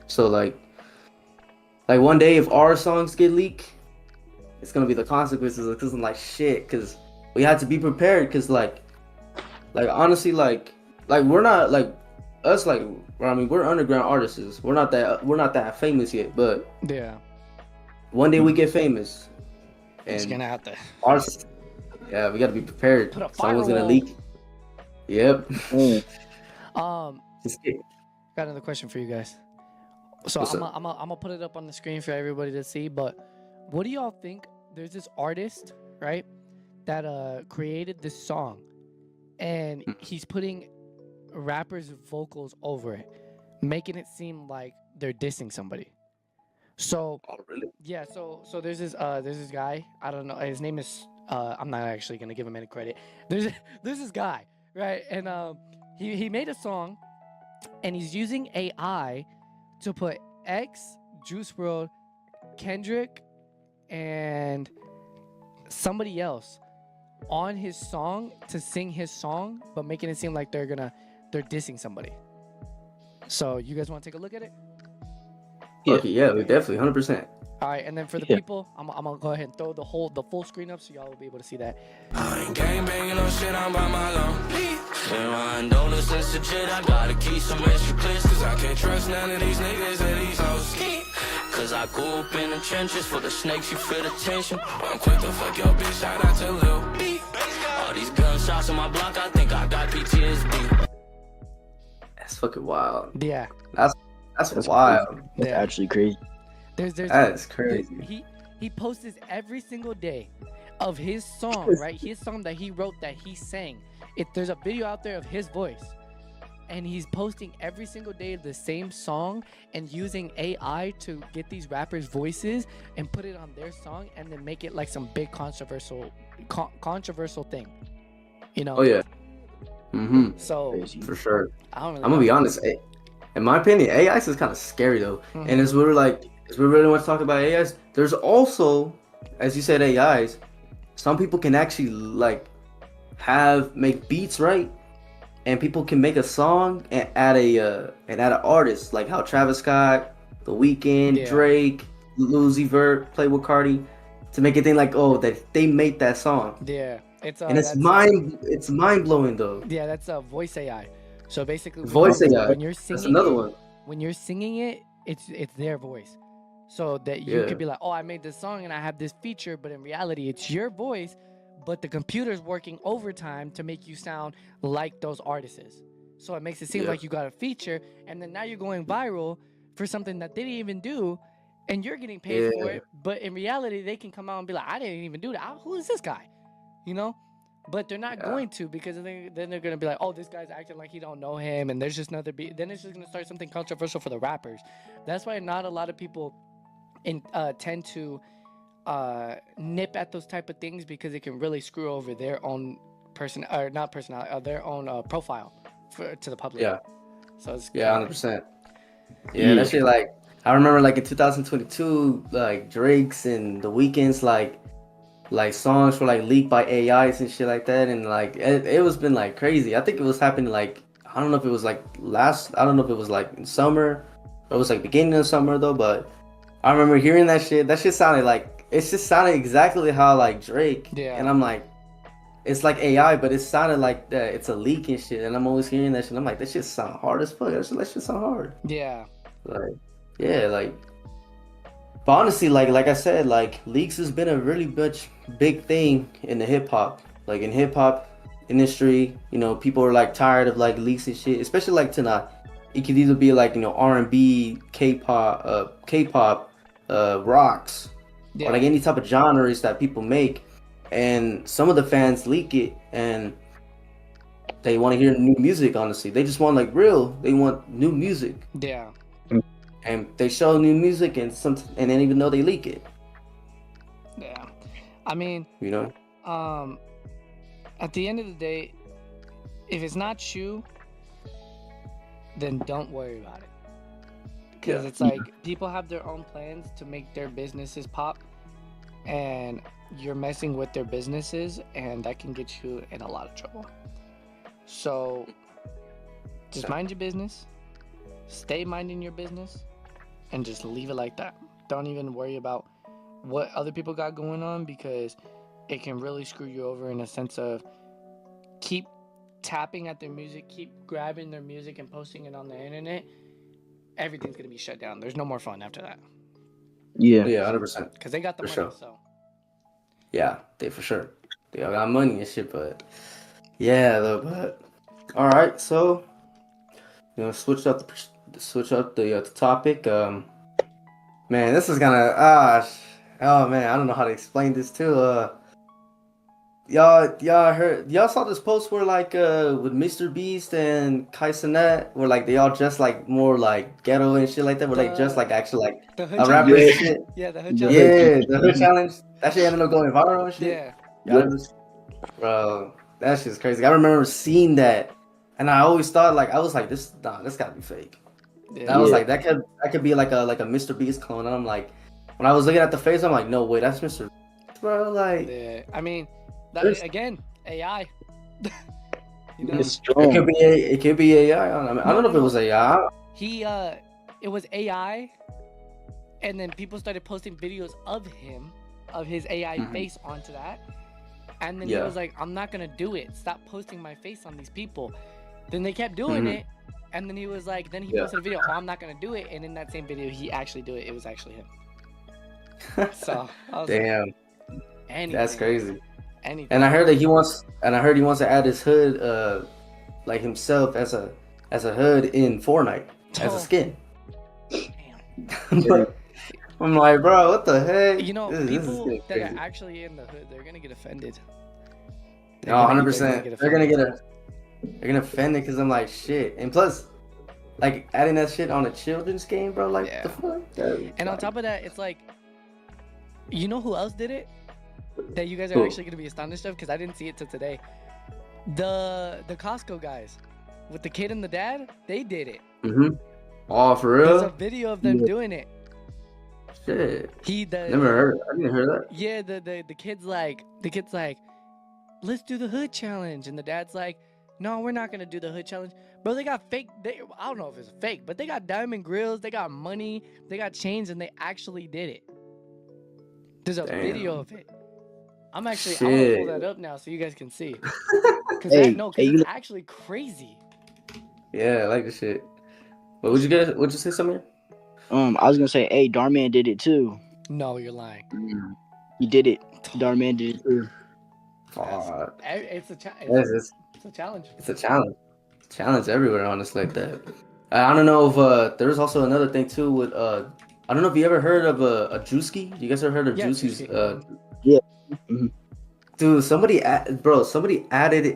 Speaker 5: So like one day if our songs get leaked, it's gonna be the consequences of something like shit. Because we had to be prepared. Because like honestly, like we're not like us. Like, I mean, we're underground artists. We're not that famous yet. But
Speaker 7: yeah.
Speaker 5: one day we get famous,
Speaker 7: It's
Speaker 5: and
Speaker 7: gonna have to
Speaker 5: artists, yeah, we gotta be prepared.
Speaker 7: put a
Speaker 5: Someone's gonna
Speaker 7: firewall.
Speaker 5: leak. Yep. Just get-
Speaker 7: Got another question for you guys. So
Speaker 5: What's
Speaker 7: I'm
Speaker 5: up?
Speaker 7: gonna put it up on the screen for everybody to see. But what do y'all think? There's this artist, right, that created this song, and he's putting rappers' vocals over it, making it seem like they're dissing somebody. So
Speaker 5: Oh, really?
Speaker 7: yeah, so there's this guy. I don't know. His name is I'm not actually gonna give him any credit. There's this guy, right? And he made a song, and he's using AI to put X, Juice WRLD, Kendrick, and somebody else on his song to sing his song, but making it seem like they're dissing somebody. So you guys want to take a look at it?
Speaker 6: Yeah.
Speaker 5: Okay, yeah, we definitely 100%.
Speaker 7: All right, and then for the
Speaker 6: Yeah.
Speaker 7: people, I'm gonna go ahead and throw the full screen up so y'all will be able to see that.
Speaker 2: I ain't gang banging no shit, I'm by my loan. And I know this is legit, I gotta keep some extra clips. Cause I can't trust none of these niggas and these hoes. Cause I grew up in the trenches for the snakes, you feel the tension. I'm quick to fuck your bitch, shout out to Lil B. All these gunshots on my block, I think I got PTSD.
Speaker 5: That's fucking wild.
Speaker 7: Yeah,
Speaker 5: That's wild.
Speaker 6: That's
Speaker 7: Yeah.
Speaker 6: actually crazy.
Speaker 7: there's
Speaker 5: That's crazy.
Speaker 7: he posts this every single day of his song, right? His song that he wrote that he sang. There's a video out there of his voice, and he's posting every single day the same song and using AI to get these rappers' voices and put it on their song and then make it like some big controversial thing, you know?
Speaker 5: Oh yeah.
Speaker 7: So
Speaker 6: Crazy.
Speaker 5: For sure.
Speaker 7: I don't really
Speaker 5: I'm gonna be honest. In my opinion, AIs is kind of scary though. And as we really want to talk about AIs, there's also, as you said, AIs. Some people can actually like make beats, right? And people can make a song and add an artist, like how Travis Scott, The Weeknd,
Speaker 7: Yeah.
Speaker 5: Drake, Lil Uzi Vert play with Cardi to make it think like, oh, that they made that song.
Speaker 7: Yeah, it's
Speaker 5: And it's mind blowing though.
Speaker 7: Yeah, that's a voice AI. So basically,
Speaker 5: Voice AI.
Speaker 7: when you're singing,
Speaker 5: That's another one.
Speaker 7: When you're singing it, it's their voice. So that you
Speaker 5: Yeah.
Speaker 7: could be like, oh, I made this song and I have this feature, but in reality, it's your voice, but the computer's working overtime to make you sound like those artists. So it makes it seem
Speaker 5: Yeah.
Speaker 7: like you got a feature, and then now you're going viral for something that they didn't even do, and you're getting paid for
Speaker 5: Yeah.
Speaker 7: it. But in reality, they can come out and be like, I didn't even do that. Who is this guy? You know? But they're not
Speaker 5: Yeah.
Speaker 7: going to, because then they're going to be like, oh, this guy's acting like he don't know him, and there's just another beat. Then it's just going to start something controversial for the rappers. That's why not a lot of people tend to nip at those type of things, because it can really screw over their own their own profile to the public.
Speaker 5: Yeah.
Speaker 7: So it's
Speaker 5: Yeah, 100%. Yeah, that shit, like, I remember, like, in 2022, like, Drake's and The Weeknd's, like songs were, like, leaked by AIs and shit like that, and, like, it was been, like, crazy. I think it was happening, like, I don't know if it was, like, I don't know if it was, like, in summer, or it was, like, beginning of summer, though, but I remember hearing that shit. That shit sounded, like, it just sounded exactly how, like, Drake,
Speaker 7: Yeah.
Speaker 5: and I'm, like, it's like AI, but it sounded like that it's a leak and shit, and I'm always hearing that shit. I'm like, that shit sound hard as fuck. That shit sound hard.
Speaker 7: Yeah.
Speaker 5: Like, yeah, like, but honestly, like I said, like, leaks has been a really big thing in the hip hop, like in hip hop industry. You know, people are like tired of like leaks and shit, especially like tonight. It could either be like, you know, R&B, K-pop, rocks,
Speaker 7: Yeah.
Speaker 5: or like any type of genres that people make, and some of the fans leak it, and they want to hear new music. Honestly, they just want like real. They want new music,
Speaker 7: Yeah.
Speaker 5: and they show new music, and then even though they leak it,
Speaker 7: Yeah. I mean,
Speaker 5: you know.
Speaker 7: at the end of the day, if it's not you, then don't worry about it. Because it's like people have their own plans to make their businesses pop, and you're messing with their businesses, and that can get you in a lot of trouble. So just mind your business, stay minding your business, and just leave it like that. Don't even worry about what other people got going on, because it can really screw you over in a sense of keep tapping at their music, keep grabbing their music and posting it on the internet. Everything's gonna be shut down. There's no more fun after that.
Speaker 5: Yeah, 100%.
Speaker 7: Because they got the
Speaker 5: For
Speaker 7: money.
Speaker 5: sure.
Speaker 7: So
Speaker 5: Yeah, they for sure. They all got money and shit, but yeah, though. But all right, so switch up the topic. Man, this is gonna oh man, I don't know how to explain this too. Y'all saw this post where like with Mr. Beast and Kai Cenat, where like they all dressed like more like ghetto and shit like that, where like dressed like actually like
Speaker 7: the hood
Speaker 5: a rapper and shit.
Speaker 7: Yeah, the hood challenge.
Speaker 5: Yeah, the hood challenge. That shit ended up going viral and shit.
Speaker 7: Yeah.
Speaker 5: Bro, that shit's crazy. I remember seeing that, and I always thought like I was like this gotta be fake.
Speaker 7: Yeah.
Speaker 5: I was like that could be like a Mr. Beast clone. And I'm like, when I was looking at the face, I'm like, no way, that's Mr. Beast, bro. Like,
Speaker 7: Yeah. I mean, that, again, AI. You know?
Speaker 6: It's strong.
Speaker 5: it could be AI. I don't know if it was AI.
Speaker 7: It was AI, and then people started posting videos of him, of his AI face onto that, and then he was like, "I'm not gonna do it. Stop posting my face on these people." Then they kept doing it, and then he was like, then he posted a video, "Oh, I'm not gonna do it," and in that same video, he actually do it. It was actually him. So I was
Speaker 5: damn,
Speaker 7: like,
Speaker 5: that's crazy.
Speaker 7: Anything.
Speaker 5: And I heard he wants to add his hood, like himself as a hood in Fortnite as a skin.
Speaker 7: Damn.
Speaker 5: I'm like, bro, what the heck?
Speaker 7: You know,
Speaker 5: This is
Speaker 7: people
Speaker 5: getting
Speaker 7: that
Speaker 5: crazy.
Speaker 7: are actually in the hood, they're gonna get offended.
Speaker 5: No, 100%. They're gonna get offended because I'm like, shit. And plus, like adding that shit on a children's game, bro. Like, the fuck?
Speaker 7: And on top of that, it's like, you know who else did it? That you guys are actually gonna be astonished of, because I didn't see it till today. The Costco guys with the kid and the dad, they did it.
Speaker 5: Oh, for real?
Speaker 7: There's a video of them doing it.
Speaker 5: Shit. I
Speaker 7: I
Speaker 5: didn't hear that.
Speaker 7: Yeah, the kid's like, let's do the hood challenge, and the dad's like, no, we're not gonna do the hood challenge. Bro, they got fake. I don't know if it's fake, but they got diamond grills, they got money, they got chains, and they actually did it. There's a video of it. I'm gonna pull that up now so you guys can see. Cause it's actually crazy.
Speaker 5: Yeah, I like this shit. What would you say, Samir?
Speaker 6: I was gonna say, hey, Darman did it too.
Speaker 7: No, you're lying.
Speaker 6: He did it. Darman did it too.
Speaker 7: It's a challenge.
Speaker 5: It's a challenge. Challenge everywhere, honestly, like that. I don't know if there's also another thing too with I don't know if you ever heard of a Juicy. You guys ever heard of Juicy's?
Speaker 6: Yeah.
Speaker 5: Dude, somebody added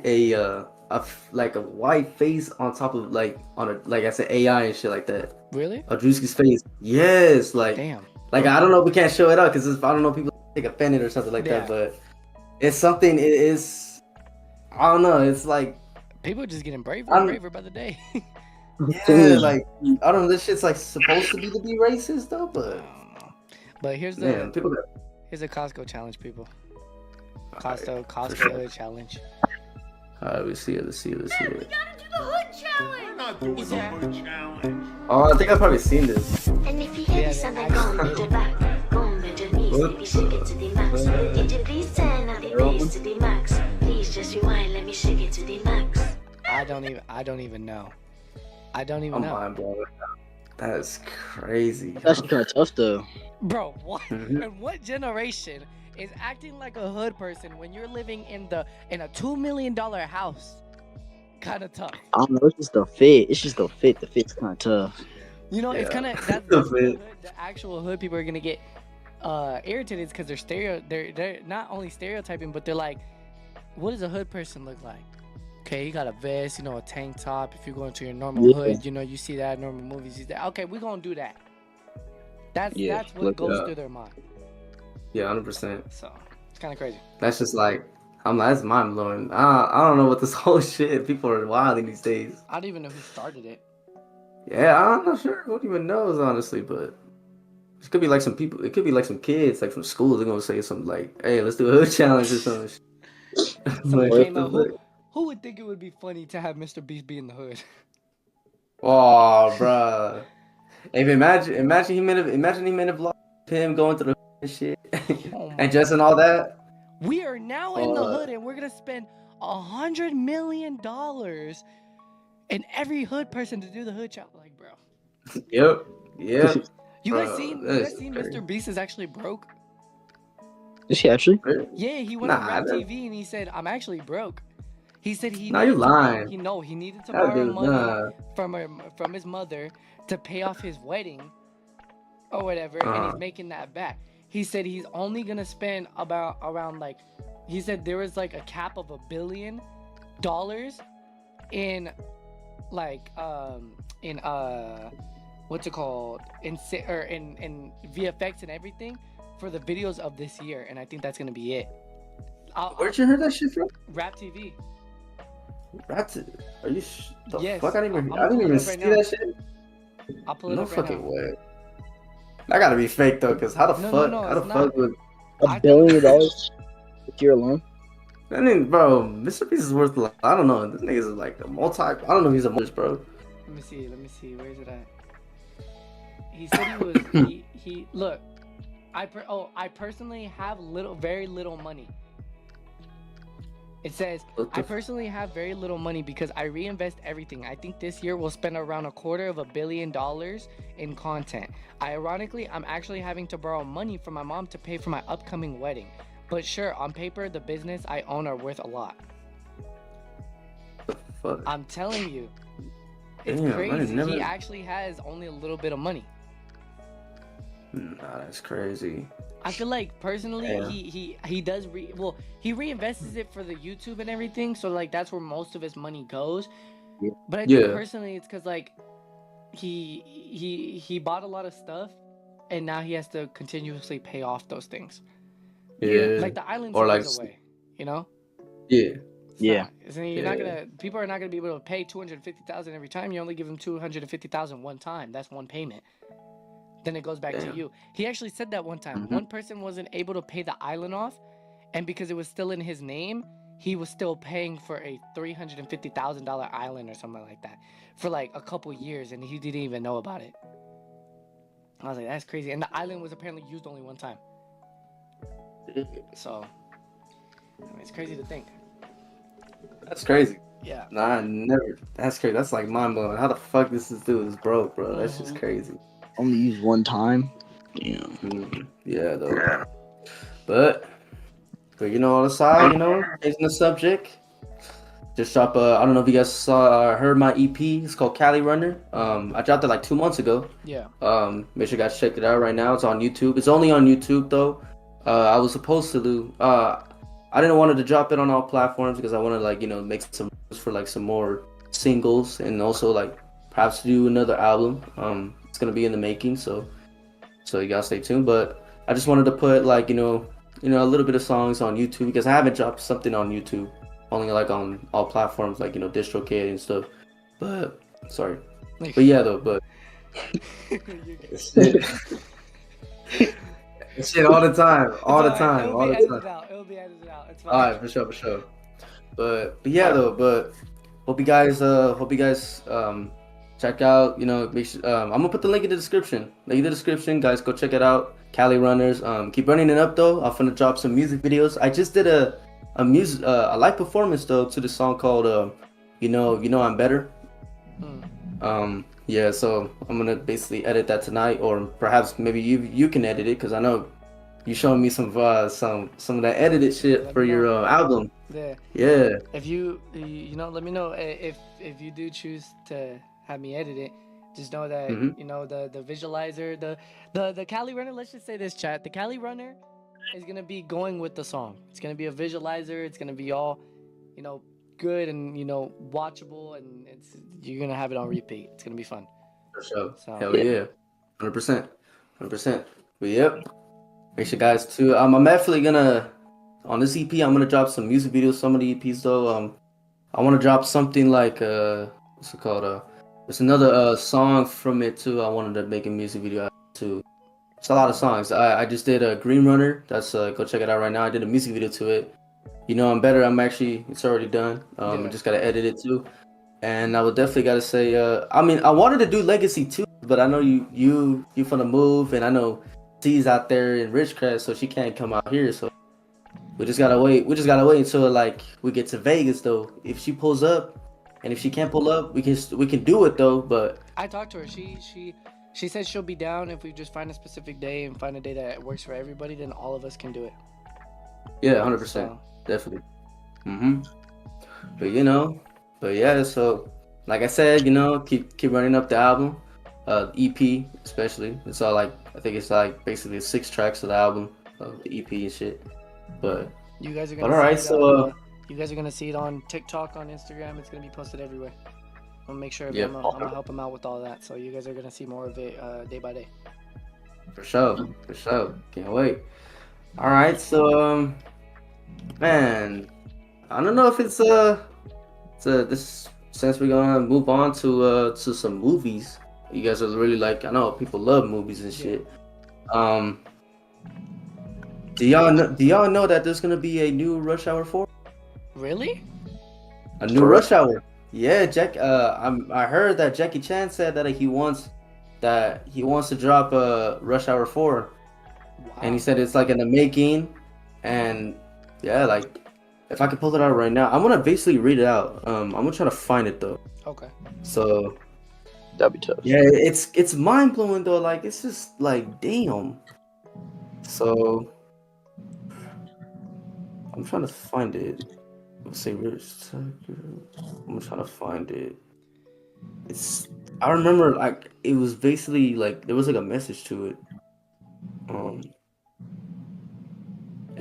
Speaker 5: a white face on top of like I said AI and shit like that.
Speaker 7: Really?
Speaker 5: A Juicy's face. Yes, like
Speaker 7: damn.
Speaker 5: Like I don't know if we can't show it up because I don't know if people take offended or something like that, but it's something. It is. I don't know. It's like
Speaker 7: people are just getting braver and braver by the day.
Speaker 5: Yeah, like I don't know. This shit's like supposed to be racist though, but
Speaker 7: here's the here's a Costco challenge, people. Costco challenge.
Speaker 5: Let's see it.
Speaker 8: We gotta do the hood challenge. We're not doing the hood challenge.
Speaker 5: Oh, I think I've probably seen this.
Speaker 8: And if you hear this and then go with the back, go with the knees, maybe shake it to the max. Did you please turn up the bass to the max? Please just rewind, let me shake it to the max.
Speaker 7: I don't even know. I don't even know.
Speaker 5: On, bro. That is crazy.
Speaker 6: That's kind of tough though.
Speaker 7: Bro, what? And what generation is acting like a hood person when you're living in a $2 million house? Kind of tough.
Speaker 6: I don't know. It's just the fit. The fit's kind of tough.
Speaker 7: You know, it's kind of that's the actual hood people are gonna get irritated because they're not only stereotyping, but they're like, what does a hood person look like? okay, he got a vest, you know, a tank top. If you go into your normal hood, you know, you see that in normal movies. You say, okay, we're gonna do that. That's what goes through their mind.
Speaker 5: Yeah, 100%.
Speaker 7: So it's kind of crazy.
Speaker 5: That's just like, that's mind blowing. I don't know what this whole shit. People are wilding these days.
Speaker 7: I don't even know who started it.
Speaker 5: Yeah, I'm not sure. Who even knows, honestly, but it could be like some people. It could be like some kids, like from school. They're gonna say something like, "Hey, let's do a hood challenge or something."
Speaker 7: Someone came out. Who would think it would be funny to have Mr. Beast be in the hood?
Speaker 5: Oh, bruh. Hey, imagine he made a vlog of him going to the hood and shit, and just and all that.
Speaker 7: We are now in the hood, and we're gonna spend $100 million and every hood person to do the hood challenge. Like, bro.
Speaker 5: Yep.
Speaker 7: You guys seen Mr. Beast is actually broke?
Speaker 6: Is he actually?
Speaker 7: Yeah, he went on Rap TV and he said, "I'm actually broke." He said he.
Speaker 5: You're lying.
Speaker 7: He needed to borrow money from his mother to pay off his wedding, or whatever, and he's making that back. He said he's only gonna spend around like, he said there was like a cap of $1 billion in like what's it called, in VFX and everything for the videos of this year, and I think that's gonna be it.
Speaker 5: Where'd you hear that shit from?
Speaker 7: Rap TV.
Speaker 5: Are you?
Speaker 7: Yes.
Speaker 5: Fuck, I didn't even see that shit.
Speaker 7: I'll pull it up right now.
Speaker 5: No fucking way. That gotta be fake though, cause how the fuck would
Speaker 6: $1 billion this year alone?
Speaker 5: I mean, bro, Mr. Beast is worth like, I don't know. This nigga is like a I don't know if he's a multi, bro.
Speaker 7: Let me see. Where is it at? He said he was. he look. I personally have very little money. It says, I personally have very little money because I reinvest everything. I think this year we'll spend around $250 million in content. Ironically, I'm actually having to borrow money from my mom to pay for my upcoming wedding. But sure, on paper, the business I own are worth a lot.
Speaker 5: Fuck.
Speaker 7: I'm telling you. It's crazy. He actually has only a little bit of money.
Speaker 5: Nah, that's crazy.
Speaker 7: I feel like personally, he does he reinvests it for the YouTube and everything, so like that's where most of his money goes.
Speaker 6: Yeah.
Speaker 7: But I think personally, it's because like he bought a lot of stuff, and now he has to continuously pay off those things.
Speaker 5: Yeah,
Speaker 7: like the island
Speaker 5: or like
Speaker 7: away, you know.
Speaker 5: Yeah.
Speaker 7: You're not gonna. People are not gonna be able to pay $250,000 every time. You only give them $250,000 one time. That's one payment. Then it goes back to you. He actually said that one time. One person wasn't able to pay the island off, and because it was still in his name, he was still paying for a $350,000 island or something like that for like a couple years, and he didn't even know about it. I was like, that's crazy. And the island was apparently used only one time. So, I mean, it's crazy to think.
Speaker 5: That's crazy.
Speaker 7: Yeah.
Speaker 5: Nah, I never. That's crazy. That's like mind blowing. How the fuck this dude is broke, bro? That's just crazy.
Speaker 6: Only used one time. Yeah.
Speaker 5: Yeah, though. Yeah. But you know, on the side, you know, changing the subject. Just dropped. I don't know if you guys heard my EP. It's called Cali Runner. I dropped it like 2 months ago.
Speaker 7: Yeah.
Speaker 5: Make sure you guys check it out right now. It's on YouTube. It's only on YouTube though. I was supposed to do. I didn't want to drop it on all platforms because I want to like, you know, make some for like some more singles and also like perhaps do another album. It's gonna be in the making, so you gotta stay tuned. But I just wanted to put like you know a little bit of songs on YouTube because I haven't dropped something on YouTube, only like on all platforms like you know DistroKid and stuff. But sorry, but yeah though, but shit all the time, all the time.
Speaker 7: It'll be edited out. It's fine.
Speaker 5: All right, for sure. But yeah though, but hope you guys check out, you know, make sure, I'm gonna put the link in the description. Guys, go check it out. Cali Runners. Keep running it up though. I'm gonna drop some music videos. I just did a live performance though to the song called you know I'm better. Yeah, so I'm gonna basically edit that tonight, or perhaps maybe you can edit it because I know you showing me some of that edited shit for your album. Yeah.
Speaker 7: If you know, let me know if you do choose to have me edit it. Just know that you know the visualizer, the Cali Runner. Let's just say this, chat. The Cali Runner is gonna be going with the song. It's gonna be a visualizer. It's gonna be all, you know, good and watchable, and you're gonna have it on repeat. It's gonna be fun.
Speaker 5: For sure.
Speaker 7: So
Speaker 5: Hell yeah. 100%. 100%. But yep. Make sure guys too. I'm actually gonna on this EP. I'm gonna drop some music videos. Some of the EPs though. I want to drop something like what's it called? There's another song from it too. I wanted to make a music video too. It's a lot of songs. I just did a Green Runner. That's go check it out right now. I did a music video to it. I'm better. It's already done. I just gotta edit it too. And I would definitely gotta say, I wanted to do Legacy too, but I know you from the move, and I know C's out there in Ridgecrest, so she can't come out here. So we just gotta wait. We just gotta wait until like we get to Vegas though. If she pulls up, and if she can't pull up, we can do it though. But
Speaker 7: I talked to her. She said she'll be down if we just find a specific day and find a day that works for everybody. Then all of us can do it.
Speaker 5: Yeah, 100%, definitely. But yeah. So like I said, keep running up the album, EP especially. It's all like I think it's like basically 6 tracks of the album, the EP and shit. But
Speaker 7: you guys are gonna. You guys are gonna see it on TikTok, on Instagram. It's gonna be posted everywhere. I'm gonna make sure. I'm gonna help them out with all that. So you guys are gonna see more of it day by day.
Speaker 5: For sure. Can't wait. All right, so man, I don't know if it's this since we're gonna move on to some movies. You guys are really like, I know people love movies and shit. Do y'all know that there's gonna be a new Rush Hour 4?
Speaker 7: Really?
Speaker 5: A new Rush Hour? Yeah, I heard that Jackie Chan said that he wants to drop Rush Hour 4. Wow. And he said it's like in the making, and yeah, like if I could pull it out right now, I'm gonna basically read it out. I'm gonna try to find it though.
Speaker 7: Okay.
Speaker 5: So
Speaker 6: that'd be tough.
Speaker 5: Yeah, it's mind blowing though. Like it's just like damn. So I'm trying to find it. Let's see, I'm trying to find it. I remember like it was basically like there was like a message to it.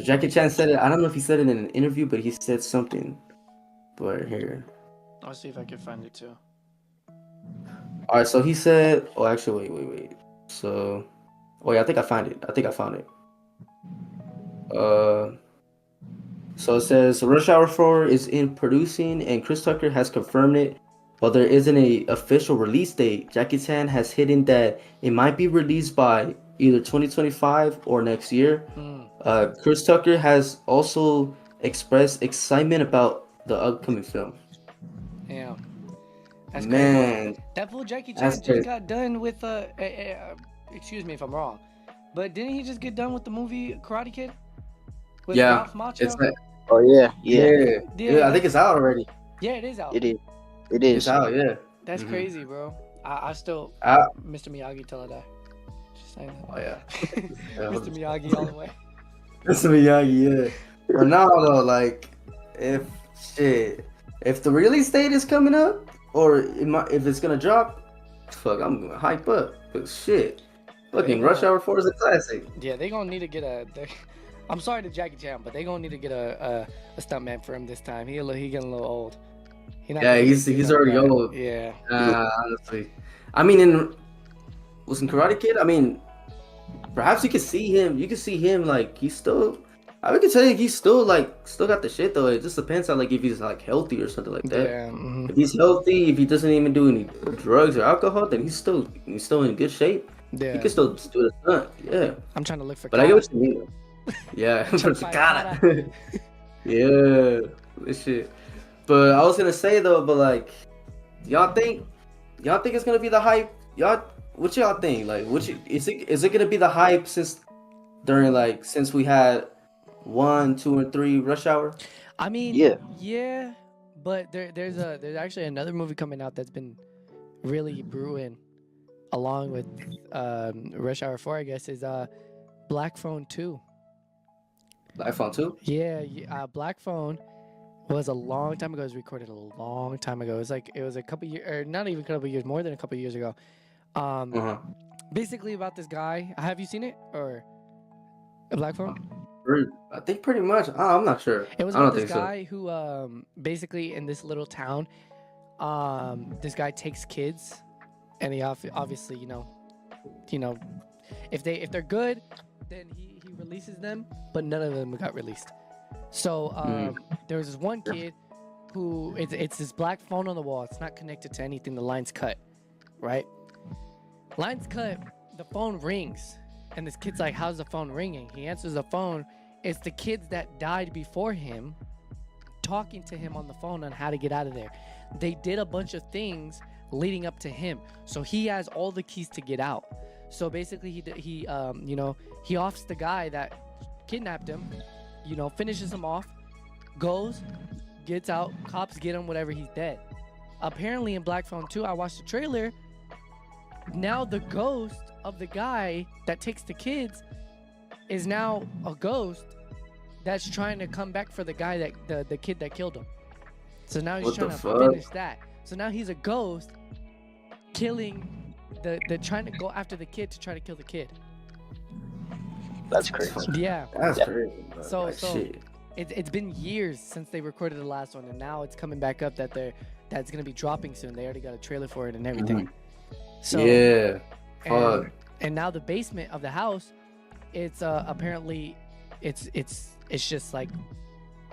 Speaker 5: Jackie Chan said it. I don't know if he said it in an interview, but he said something. But here,
Speaker 7: I'll see if I can find it too.
Speaker 5: All right, so he said. Oh, actually, wait. So, yeah, I think I found it. So it says Rush Hour 4 is in producing, and Chris Tucker has confirmed it. While there isn't a official release date, Jackie Chan has hidden that it might be released by either 2025 or next year. Chris Tucker has also expressed excitement about the upcoming film.
Speaker 7: Yeah. That's
Speaker 5: man.
Speaker 7: Crazy. That fool Jackie Chan just got done with excuse me if I'm wrong, but didn't he just get done with the movie Karate Kid? With Ralph Macchio?
Speaker 6: It's like, oh yeah.
Speaker 5: I think it's out already.
Speaker 7: Yeah, it is out.
Speaker 6: It is.
Speaker 5: It's out. Yeah.
Speaker 7: That's crazy, bro. I still Mr. Miyagi till I die. Just saying.
Speaker 5: Oh yeah.
Speaker 7: Mr. Miyagi all the way.
Speaker 5: Mr. Miyagi, yeah. For now though, like if the release date is coming up, or if it's gonna drop, fuck, I'm gonna hype up. But shit, fucking Rush Hour 4 is a classic.
Speaker 7: Yeah, they gonna need to get I'm sorry to Jackie Chan, but they gonna need to get a stuntman for him this time. He getting a little old.
Speaker 5: He's already old.
Speaker 7: Yeah.
Speaker 5: Honestly, I mean, in Karate Kid, I mean, perhaps you could see him like he's still. I would say he's still got the shit though. It just depends on like if he's like healthy or something like that.
Speaker 7: Yeah. Mm-hmm.
Speaker 5: If he's healthy, if he doesn't even do any drugs or alcohol, then he's still in good shape.
Speaker 7: Yeah.
Speaker 5: He can still do the stunt. Yeah.
Speaker 7: I'm trying to look for.
Speaker 5: But I get what you mean. Yeah. Yeah. This shit. But I was gonna say though, but like, y'all think it's gonna be the hype? What y'all think? Like, is it gonna be the hype since we had 1, 2, and 3 Rush Hour?
Speaker 7: I mean, yeah, but there's actually another movie coming out that's been really brewing, along with Rush Hour 4, I guess, is Black Phone 2.
Speaker 5: Black Phone 2?
Speaker 7: Yeah, Black Phone was a long time ago. It was recorded a long time ago. It was a couple years, or not even a couple years, more than a couple years ago. Basically about this guy. Have you seen it or a Black Phone?
Speaker 5: I think pretty much. I'm not sure.
Speaker 7: It was
Speaker 5: I don't
Speaker 7: about this
Speaker 5: think so.
Speaker 7: guy who basically in this little town, this guy takes kids, and he obviously you know, if they're good, then he releases them, but none of them got released. So there was this one kid who it's this black phone on the wall. It's not connected to anything. The line's cut, right? Line's cut. The phone rings, and this kid's like, "How's the phone ringing?" He answers the phone. It's the kids that died before him talking to him on the phone on how to get out of there. They did a bunch of things leading up to him, so he has all the keys to get out. So basically, he offs the guy that kidnapped him, finishes him off, goes, gets out, cops get him, whatever, he's dead. Apparently in Black Phone 2, I watched the trailer. Now the ghost of the guy that takes the kids is now a ghost that's trying to come back for the guy that the kid that killed him. So now he's trying to finish that. So now he's a ghost killing the trying to go after the kid to try to kill the kid.
Speaker 6: That's crazy.
Speaker 7: Yeah.
Speaker 5: That's crazy. Bro.
Speaker 7: So
Speaker 5: shit.
Speaker 7: it's been years since they recorded the last one, and now it's coming back up that's gonna be dropping soon. They already got a trailer for it and everything. So
Speaker 5: yeah.
Speaker 7: And now the basement of the house, it's apparently it's just like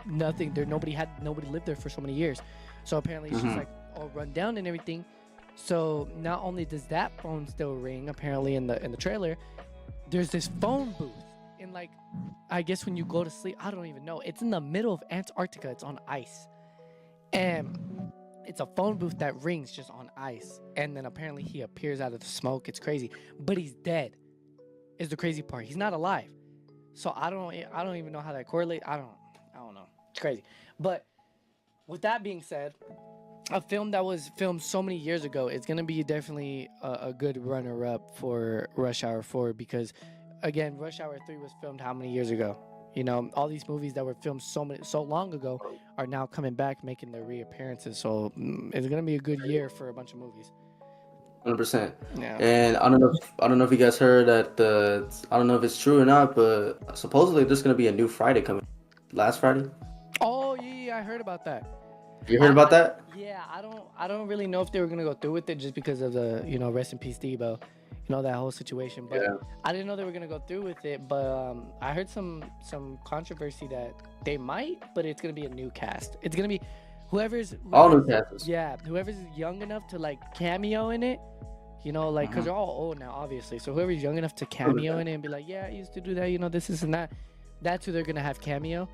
Speaker 7: nothing. Nobody lived there for so many years. So apparently it's just like all run down and everything. So not only does that phone still ring, apparently in the trailer, there's this phone booth in, like, I guess when you go to sleep, I don't even know. It's in the middle of Antarctica. It's on ice. And it's a phone booth that rings just on ice. And then apparently he appears out of the smoke. It's crazy. But he's dead is the crazy part. He's not alive. So I don't even know how that correlates. I don't know. It's crazy. But with that being said, a film that was filmed so many years ago, it's going to be definitely a good runner-up for Rush Hour 4 because, again, Rush Hour 3 was filmed how many years ago? All these movies that were filmed so long ago are now coming back, making their reappearances. So it's going to be a good year for a bunch of movies.
Speaker 5: 100%.
Speaker 7: Yeah.
Speaker 5: And I don't know if you guys heard that I don't know if it's true or not, but supposedly there's going to be a new Friday coming. Last Friday?
Speaker 7: Oh, yeah, I heard about that.
Speaker 5: You heard about that?
Speaker 7: Yeah, I don't really know if they were gonna go through with it just because of the rest in peace D.W.o.l.Z3, that whole situation. But
Speaker 5: Yeah.
Speaker 7: I didn't know they were gonna go through with it. But I heard some controversy that they might, but it's gonna be a new cast. It's gonna be whoever's
Speaker 5: All new casts.
Speaker 7: Yeah, whoever's young enough to like cameo in it. Because they're all old now, obviously. So whoever's young enough to cameo in it and be like, yeah, I used to do that. This and that. That's who they're gonna have cameo.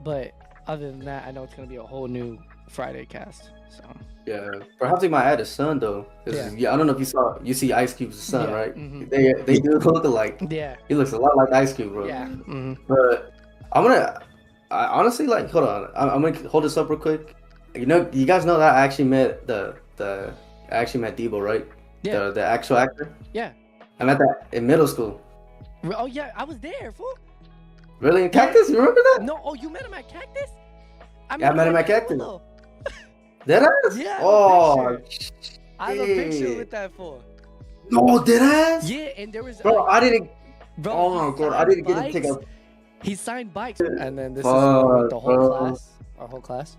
Speaker 7: But other than that, I know it's gonna be a whole new Friday cast. So
Speaker 5: Yeah, perhaps they might add his son though. Yeah, I don't know if you see Ice Cube's son,
Speaker 7: Yeah,
Speaker 5: right?
Speaker 7: mhm.
Speaker 5: They do look alike.
Speaker 7: yeah,
Speaker 5: He looks a lot like Ice Cube, bro.
Speaker 7: yeah. Mm-hmm.
Speaker 5: But I honestly like. Hold on, I'm gonna hold this up real quick. You guys know that I actually met I actually met D.W.o.l.Z, right?
Speaker 7: Yeah.
Speaker 5: The actual actor.
Speaker 7: Yeah.
Speaker 5: I met that in middle school.
Speaker 7: Oh yeah, I was there, fool.
Speaker 5: Really, in Cactus? You remember that?
Speaker 7: No, you met him at Cactus?
Speaker 5: I met him at Cactus.
Speaker 7: Polo.
Speaker 5: Did I?
Speaker 7: Yeah.
Speaker 5: Oh.
Speaker 7: I have a picture
Speaker 5: shit.
Speaker 7: with that fool.
Speaker 5: No, did I?
Speaker 7: Yeah, and there was.
Speaker 5: Bro, I didn't.
Speaker 7: Bro,
Speaker 5: Oh my god, I didn't get to take a.
Speaker 7: He signed bikes, and then this is
Speaker 5: Fuck,
Speaker 7: the whole
Speaker 5: bro.
Speaker 7: class, our whole class,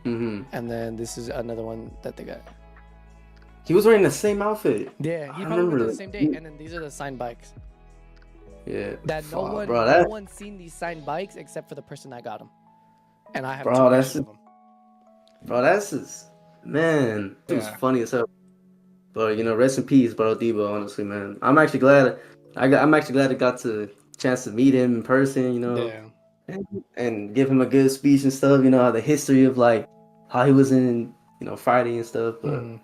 Speaker 5: Mm-hmm.
Speaker 7: and then this is another one that they got.
Speaker 5: He was wearing the same outfit.
Speaker 7: Yeah, he
Speaker 5: I
Speaker 7: probably went
Speaker 5: remember
Speaker 7: to the
Speaker 5: that.
Speaker 7: same day, and then these are the signed bikes.
Speaker 5: Yeah.
Speaker 7: That
Speaker 5: Fuck,
Speaker 7: no one's seen these signed bikes except for the person that got them, and I have
Speaker 5: Bro,
Speaker 7: two
Speaker 5: that's
Speaker 7: pictures of them.
Speaker 5: Bro, that's just, man, it was
Speaker 7: Yeah.
Speaker 5: funny as hell. But rest in peace, bro, D.W.o.l.Z, honestly, man. I'm actually glad I got to chance to meet him in person,
Speaker 7: Yeah.
Speaker 5: and give him a good speech and stuff. The history of like how he was in Friday and stuff. But,
Speaker 7: Mhm.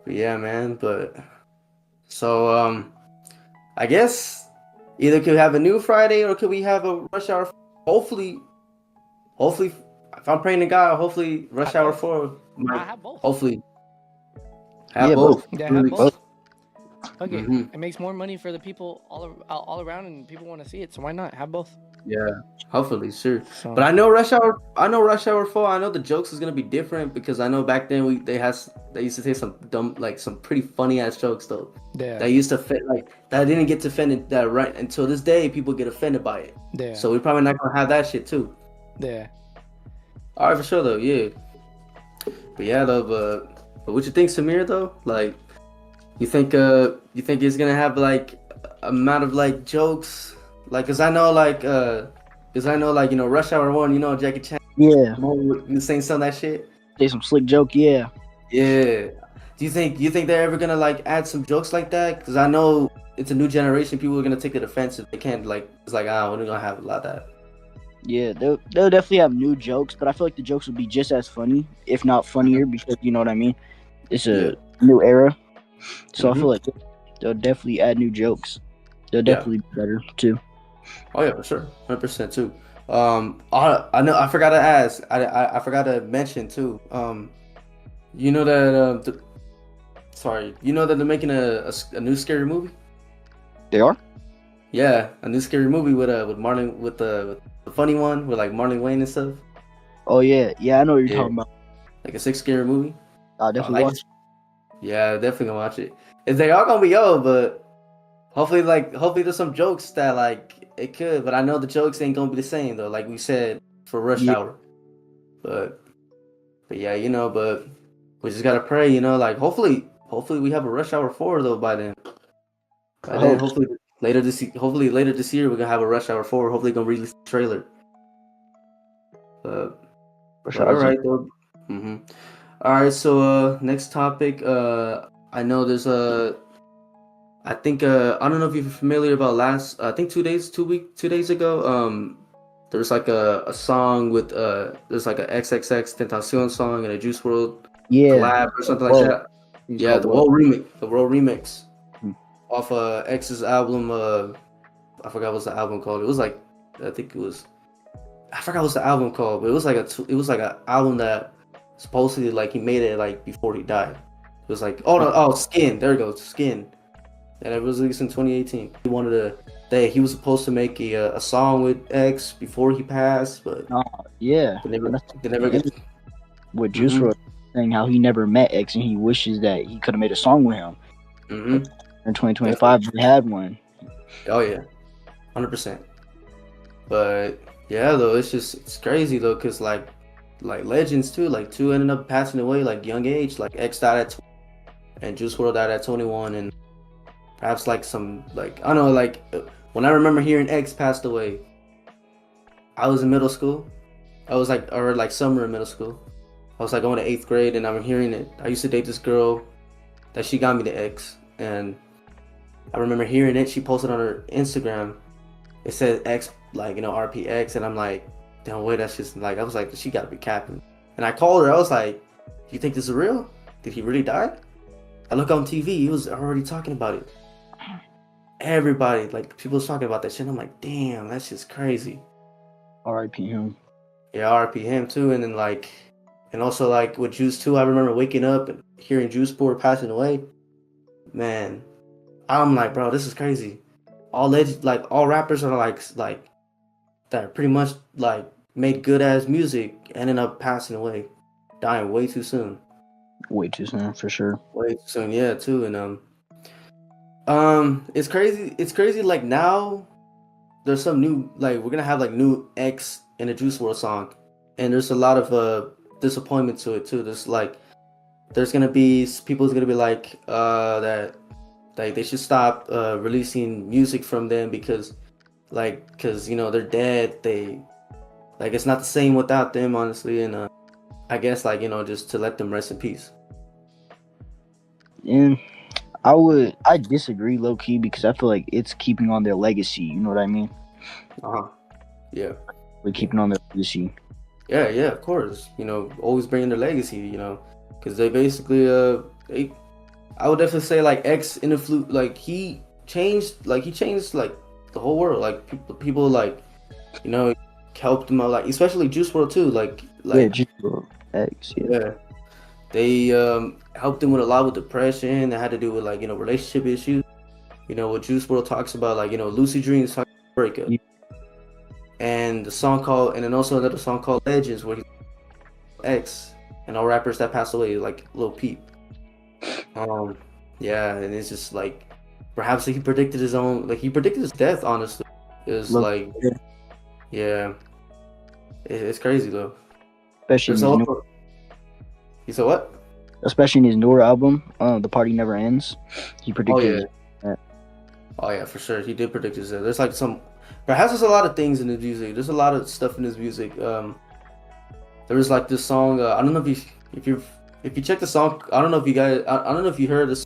Speaker 5: but yeah, man. But so I guess either could we have a new Friday or could we have a Rush Hour? Hopefully, if I'm praying to God, hopefully Rush Hour 4
Speaker 7: I
Speaker 5: might
Speaker 7: have both.
Speaker 5: hopefully have
Speaker 6: Yeah,
Speaker 5: both.
Speaker 7: Yeah, I
Speaker 5: Really,
Speaker 7: have both. Fuck it.
Speaker 5: Mhm.
Speaker 7: It makes more money for the people all around, and people want to see it. So why not have both?
Speaker 5: Yeah, hopefully, sure.
Speaker 7: So,
Speaker 5: But I know Rush Hour. I know Rush Hour 4. I know the jokes is gonna be different because I know back then they used to say some dumb, like some pretty funny ass jokes though.
Speaker 7: yeah,
Speaker 5: That used to fit like that didn't get offended that right until this day. People get offended by it.
Speaker 7: yeah,
Speaker 5: So we're probably not gonna have that shit too.
Speaker 7: yeah.
Speaker 5: All right, for sure though. Yeah. But yeah though. But what you think, Samir though? Like, you think it's gonna have like amount of like jokes? Like, cause I know like you know Rush Hour 1. You know Jackie Chan.
Speaker 6: Yeah,
Speaker 5: You saying some of that shit.
Speaker 6: say some slick joke. Yeah,
Speaker 5: Yeah. Do you think they're ever gonna like add some jokes like that? Cause I know it's a new generation. People are gonna take it offensive. They can't like it's like we're gonna have a lot of that.
Speaker 6: yeah. They'll definitely have new jokes, but I feel like the jokes will be just as funny, if not funnier, because you know what I mean. It's a new era, so I feel like they'll definitely add new jokes. They'll definitely be better too.
Speaker 5: Oh yeah, for sure, 100% too. I know I forgot to ask. I forgot to mention too. You know that you know that they're making a new scary movie.
Speaker 6: They are.
Speaker 5: Yeah, a new scary movie with Marlon with the funny one with like Marlon Wayne and stuff.
Speaker 6: Oh yeah, I know what you're talking about.
Speaker 5: Like a 6 scary movie.
Speaker 6: I'll definitely watch.
Speaker 5: Yeah, definitely gonna watch it. If they are gonna be old, but hopefully there's some jokes that like it could. But I know the jokes ain't gonna be the same though. Like we said for Rush Hour. But yeah, you know, but we just gotta pray, you know, like hopefully we have a Rush Hour 4 though by then. Hopefully later this year we're gonna have a Rush Hour 4. Hopefully gonna release the trailer. But all right though. All right, so next topic. I know there's I think I don't know if you're familiar about I think 2 days ago. There's like a song with there's like a Xxxtentacion song and a Juice WRLD collab or something like that. Yeah, the WRLD remix off X's album. I forgot what's the album called. It was like I forgot what's the album called, but it was like an album that supposedly like he made it like before he died. It was like Skin. There it goes, Skin. And it was released in 2018. He was supposed to make a song with X before he passed, but they never get
Speaker 6: with Juice WRLD saying how he never met X and he wishes that he could have made a song with him. In 2025, we had one.
Speaker 5: Oh yeah, 100%. But yeah, though it's crazy though, cause like legends too, like 2 ended up passing away like young age. Like X died at 20, and Juice WRLD died at 21, and perhaps like some like I don't know, like when I remember hearing X passed away, I was in middle school. I was like summer in middle school. I was like going to 8th grade, and I'm hearing it. I used to date this girl that she got me the X, and I remember hearing it. She posted on her Instagram. It said X, like, you know, RPX, and I'm like, damn, wait, that's just like, I was like, she gotta be capping. And I called her. I was like, you think this is real? Did he really die? I look on TV. He was already talking about it. Everybody, like, people was talking about that shit. I'm like, damn, that's just crazy.
Speaker 6: R.I.P. him.
Speaker 5: Yeah, R.I.P. him too. And then like, and also like with Juice too. I remember waking up and hearing Juice WRLD passing away. Man, I'm like, bro, this is crazy. All rappers are like that pretty much like made good ass music, ended up passing away, dying way too soon.
Speaker 6: Way too soon, for sure.
Speaker 5: Way too soon, yeah, too. And it's crazy. It's crazy. Like now, there's some new we're gonna have like new X in a Juice WRLD song, and there's a lot of disappointment to it too. There's gonna be people's gonna be like that they should stop releasing music from them because you know they're dead. They like it's not the same without them, honestly. And I guess like, you know, just to let them rest in peace.
Speaker 6: And I disagree low key because I feel like it's keeping on their legacy. You know what I mean?
Speaker 5: Yeah.
Speaker 6: We're keeping on their legacy.
Speaker 5: Yeah, of course. You know, always bringing their legacy. You know, because they basically I would definitely say like X in the flute, like he changed like the whole world. Like people like, you know, helped him out, like especially Juice WRLD too. Like
Speaker 6: yeah, Juice WRLD X. Yeah.
Speaker 5: They helped him with a lot with depression that had to do with like relationship issues. What Juice World talks about, like lucid dreams, talk about breakup, and the song called, and then also another song called Legends, where he X and all rappers that passed away, like Lil Peep. Yeah, and it's just like perhaps he predicted his own, like he predicted his death. Honestly, it's like, yeah, it's crazy though.
Speaker 6: Especially
Speaker 5: also, you said what?
Speaker 6: Especially in his newer album, The Party Never Ends. He predicted.
Speaker 5: Oh yeah, for sure. He did predict his death. There's like perhaps there's a lot of things in his music. There's a lot of stuff in his music. There was like this song. I don't know if you check the song. I don't know if you guys. I don't know if you heard this.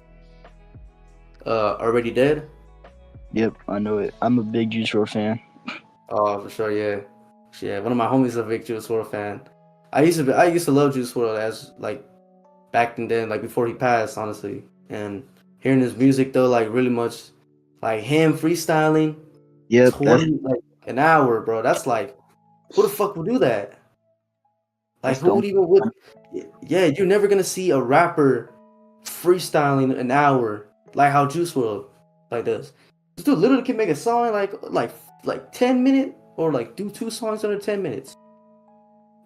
Speaker 5: Already Dead.
Speaker 6: Yep, I know it. I'm a big Juice WRLD fan.
Speaker 5: Oh, for sure, yeah. One of my homies is a big Juice WRLD fan. I used to love Juice WRLD as like back then, like before he passed, honestly. And hearing his music though, like really much, like him freestyling.
Speaker 6: Yep,
Speaker 5: 20, like an hour, bro. That's like, who the fuck would do that? Like, who would even would? Yeah, you're never gonna see a rapper freestyling an hour like how Juice WRLD like does. This dude literally can make a song like 10 minutes or like do 2 songs under 10 minutes,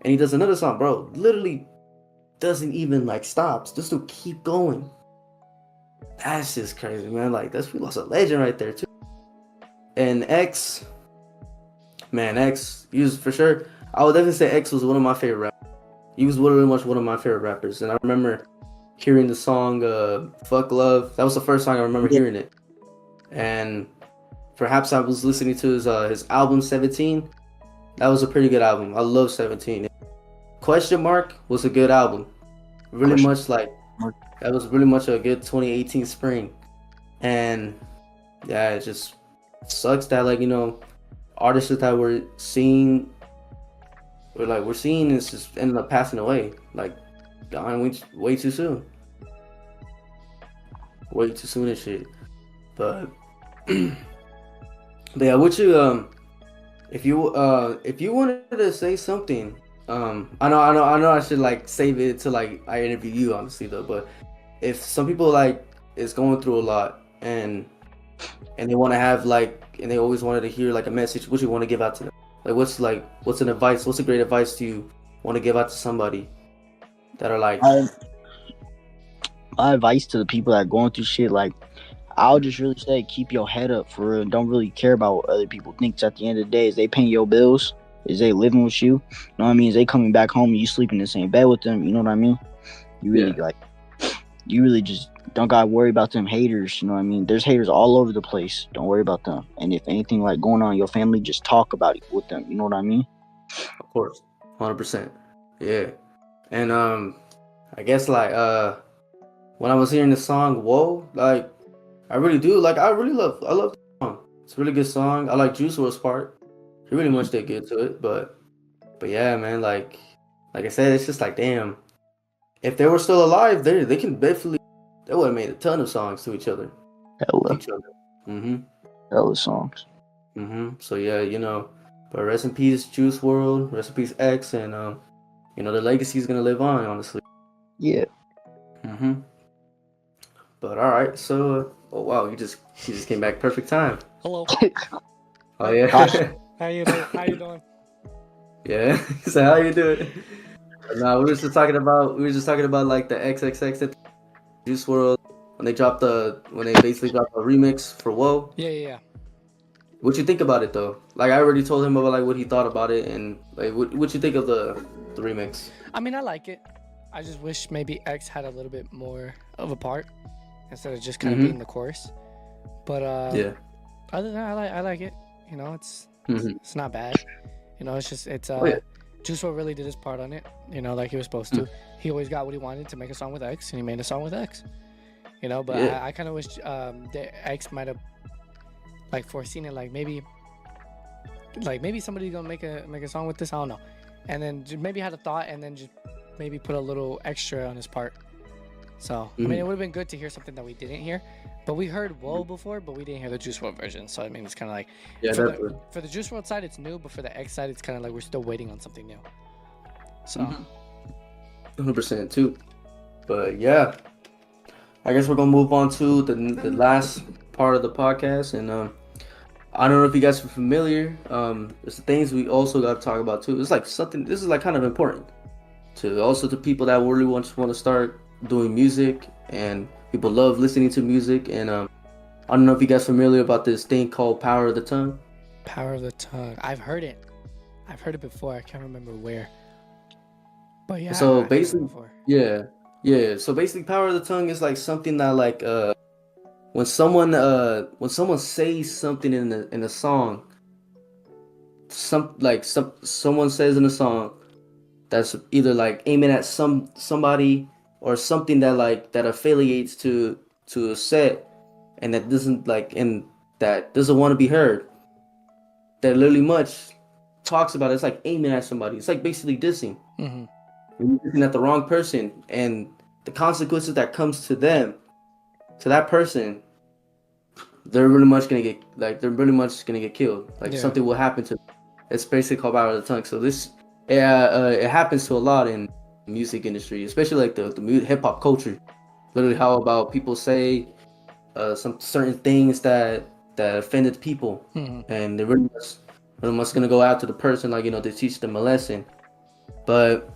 Speaker 5: and he does another song, bro. Literally doesn't even like stops. This dude keep going. That's just crazy, man. Like we lost a legend right there too. And X, he was for sure. I would definitely say X was one of my favorite rappers. He was very much one of my favorite rappers, and I remember hearing the song "Fuck Love." That was the first song I remember hearing it, and perhaps I was listening to his album 17. That was a pretty good album. I love 17. Question Mark was a good album. Really much like that was really much a good 2018 spring, and yeah, it just sucks that like artists that we're seeing is just ended up passing away, like dying way too soon. Way too soon and shit. But yeah, would you if you wanted to say something, I know I should like save it to like I interview you, honestly though, but if some people like is going through a lot and they want to have like, and they always wanted to hear like a message, what you want to give out to them? Like what's a great advice do you want to give out to somebody that are like,
Speaker 6: my advice to the people that are going through shit, like I'll just really say keep your head up for real. Don't really care about what other people think. At the end of the day, is they paying your bills? Is they living with you? You know what I mean? Is they coming back home and you sleeping in the same bed with them? You know what I mean? You really just don't gotta worry about them haters. You know what I mean? There's haters all over the place. Don't worry about them. And if anything like going on in your family, just talk about it with them. You know what I mean?
Speaker 5: Of course, 100%. Yeah. And I guess like when I was hearing the song "Whoa," like I really love the song. It's a really good song. I like Juice WRLD's part. He really much did good to it, but yeah, man, like I said, it's just like, damn, if they were still alive, they can definitely, they would have made a ton of songs to each other.
Speaker 6: Hella songs.
Speaker 5: So yeah, but rest in peace Juice WRLD, rest in peace X, and the legacy is gonna live on, honestly.
Speaker 6: Yeah.
Speaker 5: But all right, so oh wow, you just came back perfect time.
Speaker 7: Hello.
Speaker 5: Oh yeah.
Speaker 7: How you doing?
Speaker 5: Yeah. So how you doing? No, we were just talking about like the XXX Juice WRLD when they basically dropped a remix for "Whoa."
Speaker 7: Yeah.
Speaker 5: What you think about it though? Like I already told him about like what he thought about it, and like what you think of the remix?
Speaker 7: I mean, I like it. I just wish maybe X had a little bit more of a part instead of just kind of being the chorus. But yeah, other than that, I like it. It's not bad. It's just Juice WRLD really did his part on it. Like he was supposed to. He always got what he wanted to make a song with X, and he made a song with X. But I kind of wish the X might have like foreseen it, like maybe somebody's gonna make a song with this. I don't know, and then maybe had a thought, and then just maybe put a little extra on his part. So I mean, it would have been good to hear something that we didn't hear, but we heard "Whoa" before, but we didn't hear the Juice WRLD version. So I mean, it's kind of like for the Juice WRLD side, it's new, but for the X side, it's kind of like we're still waiting on something new. So
Speaker 5: 100% too. But yeah, I guess we're gonna move on to the last part of the podcast, and I don't know if you guys are familiar. There's the things we also got to talk about too. It's like something. This is like kind of important to people that really want to start doing music, and people love listening to music. And I don't know if you guys are familiar about this thing called power of the tongue.
Speaker 7: Power of the tongue. I've heard it. I've heard it before. I can't remember where. But yeah.
Speaker 5: So basically, yeah. So basically, power of the tongue is like something that like when someone says something in a song, someone says in a song that's either like aiming at somebody or something that affiliates to a set, and that doesn't want to be heard, that literally much talks about it. It's like aiming at somebody. It's like basically dissing.
Speaker 7: Mm-hmm.
Speaker 5: You're looking at the wrong person, and the consequences that comes to them, to that person, they're really much gonna get killed. Like something will happen to them. It's basically called power of the tongue. So this, it happens to a lot in the music industry, especially like the hip hop culture. Literally, how about people say some certain things that offended people, and they're really much gonna go after the person, like, to teach them a lesson. But